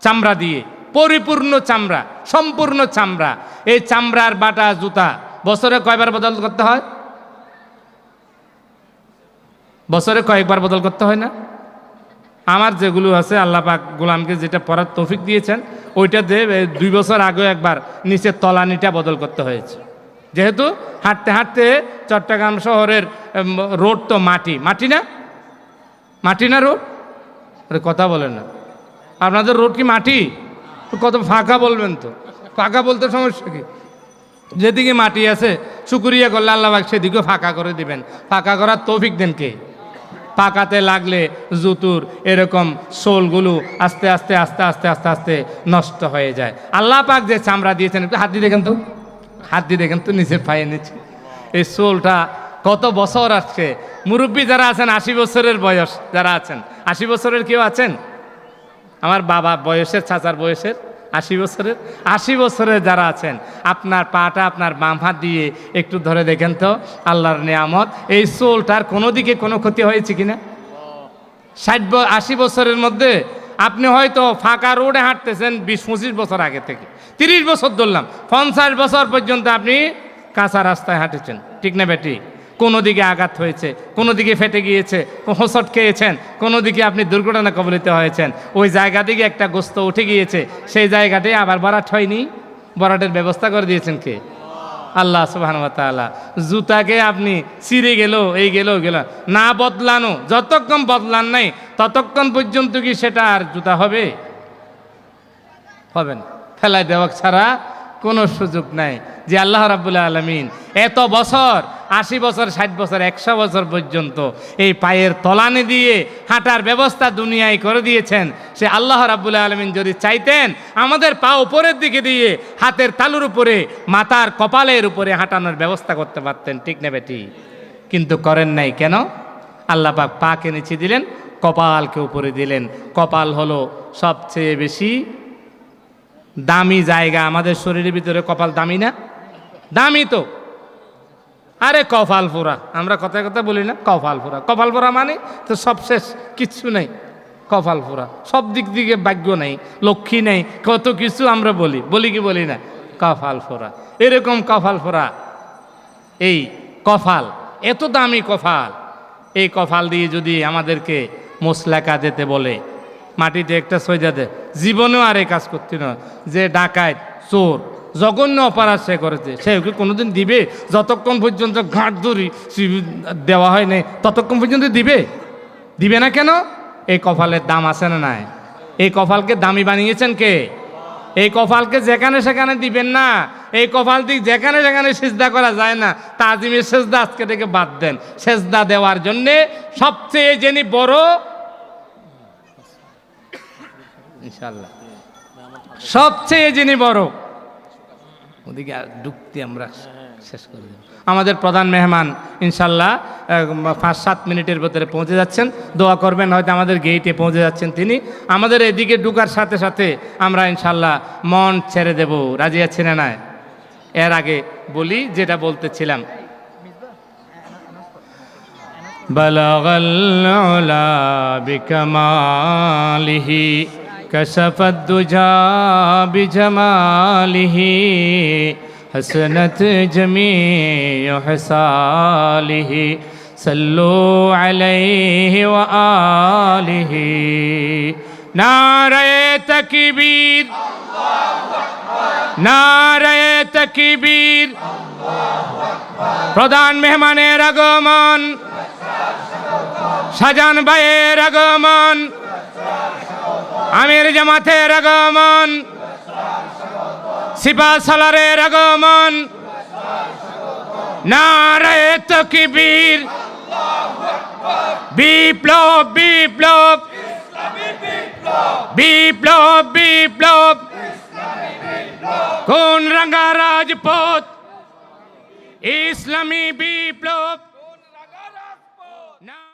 চামড়া দিয়ে, পরিপূর্ণ চামড়া, সম্পূর্ণ চামড়া, এই চামড়ার বাটা জুতা বছরে কয়বার বদল করতে হয়? বছরে কয়েকবার বদল করতে হয় না? আমার যেগুলো আছে আল্লাহ পাক গোলামকে যেটা পরার তৌফিক দিয়েছেন, ওইটাতে 2 বছর আগে একবার নিচের তলানিটা বদল করতে হয়েছে। যেহেতু হাঁটতে হাঁটতে চট্টগ্রাম শহরের রোড তো মাটি, মাটি না? মাটি না রোড? আরে কথা বলেন না, আপনাদের রোড কি মাটি? তো কত ফাঁকা বলবেন, তো ফাঁকা বলতে সমস্যা কি? যেদিকে মাটি আছে শুকরিয়া করলে আল্লাহ পাক সেদিকেও ফাঁকা করে দিবেন। ফাঁকা করার তৌফিক দেন কে? পাকাতে লাগলে জুতুর এরকম সোলগুলো আস্তে আস্তে আস্তে আস্তে আস্তে আস্তে নষ্ট হয়ে যায়। আল্লাহ পাক যে চামড়া দিয়েছেন, একটু হাত দিয়ে দেখেন তো, হাত দিয়ে দেখেন তো, নিচে পায়ে নিচে এই সোলটা কত বছর আসছে। মুরব্বী যারা আছেন, 80 বছরের বয়স যারা আছেন, 80 বছরের কেউ আছেন? আমার বাবা বয়সের, চাচার বয়সের 80 বছরের, 80 বছরের যারা আছেন, আপনার পাটা আপনার বাম হাত দিয়ে একটু ধরে দেখেন তো, আল্লাহর নিয়ামত, এই সোলটার কোনো দিকে কোনো ক্ষতি হয়েছে কিনা? 80 বছরের মধ্যে আপনি হয়তো ফাঁকা রোডে হাঁটতেছেন 20-25 বছর আগে থেকে, 30 বছর ধরলাম, 50 বছর পর্যন্ত আপনি কাঁচা রাস্তায় হাঁটেছেন, ঠিক না বেটি? কোনো দিকে আঘাত হয়েছে, কোনো দিকে ফেটে গিয়েছে, হোঁচট খেয়েছেন, কোনো দিকে আপনি দুর্ঘটনা কবলিত হয়েছেন, ওই জায়গা থেকে একটা গোস্ত উঠে গিয়েছে, সেই জায়গাটাই আবার বরাট হয়নি, বরাটের ব্যবস্থা করে দিয়েছেন কে? আল্লাহ সুবহানাহু ওয়া তাআলা। জুতাকে আপনি ছিঁড়ে গেল, এই গেল গেল না বদলানো, যতক্ষণ বদলান নাই ততক্ষণ পর্যন্ত কি সেটা আর জুতা হবে? হবে না। ফেলাই দেওয়া ছাড়া কোনো সুযোগ নাই। যে আল্লাহ রাব্বুল আলামিন এত বছর 80 বছর 60 বছর 100 বছর পর্যন্ত এই পায়ের তলানি দিয়ে হাঁটার ব্যবস্থা দুনিয়ায় করে দিয়েছেন, সে আল্লাহ রাব্বুল আলামিন যদি চাইতেন আমাদের পা উপরের দিকে দিয়ে হাতের তালুর উপরে মাথার কপালের উপরে হাঁটানোর ব্যবস্থা করতে পারতেন, ঠিক না বেটি? কিন্তু করেন নাই কেন? আল্লাহ পাক পাকে নিচে দিলেন, কপালকে উপরে দিলেন। কপাল হলো সবচেয়ে বেশি দামি জায়গা আমাদের শরীরের ভিতরে। কপাল দামি না? দামি তো। আরে কপাল ফোরা, আমরা কথায় কথা বলি না কপাল ফোরা। কপাল ফোরা মানে তো সব শেষ, কিচ্ছু নেই। কপাল ফোরা সব দিক দিকে ভাগ্য নেই, লক্ষ্মী নেই, কত কিছু আমরা বলি কি বলি না? কপাল ফোরা। এরকম কপাল ফোরা, এই কপাল এত দামি কপাল, এই কপাল দিয়ে যদি আমাদেরকে মসলাকা দিতে বলে, মাটিতে একটা সইজা দে, জীবনেও আর এই কাজ করতে না। যে ডাকাত চোর জঘন্য অপরাধ সে করেছে, সে ওকে কোনোদিন দিবে? যতক্ষণ পর্যন্ত ঘাট ধরি দেওয়া হয় নাই ততক্ষণ পর্যন্ত দিবে না কেন? এই কপালের দাম আছে না নাই? এই কপালকে দামি বানিয়েছেন কে? এই কপালকে যেখানে সেখানে দিবেন না। এই কপাল দিয়ে যেখানে সেখানে সেজদা করা যায় না। তাজিমের সেজদা আজকে থেকে বাদ দেন। সেজদা দেওয়ার জন্যে সবচেয়ে যিনি বড়, ইনশাআল্লাহ সবচেয়ে যিনি বড়, ওদিকে ঢুকতে আমরা শেষ করে দেব। আমাদের প্রধান মেহমান ইনশাল্লাহ 5-7 মিনিটের ভেতরে পৌঁছে যাচ্ছেন। দোয়া করবেন, হয়তো আমাদের গেইটে পৌঁছে যাচ্ছেন তিনি। আমাদের এদিকে ঢুকার সাথে সাথে আমরা ইনশাল্লাহ মন ছেড়ে দেব। রাজি আছেন না নাই? এর আগে বলি যেটা বলতেছিলাম, বালাগাল উলা বিকামালিহি কশফাদ দুজা বিজামালিহি حسنت جميع حساله صلوا عليه وآله نعرہ تکبیر নারে তাকবীর। প্রধান মেহমানের আগমন, শাহজাহান ভাইয়ের আগমন, আমির জামাতের আগমন, সিপাহ সালারের আগমন। নারে তাকবীর। বিপ্লব বিপ্লব বিপ্লব বিপ্লব। কোন রঙা রাজপথ, ইসলামী বিপ্লব।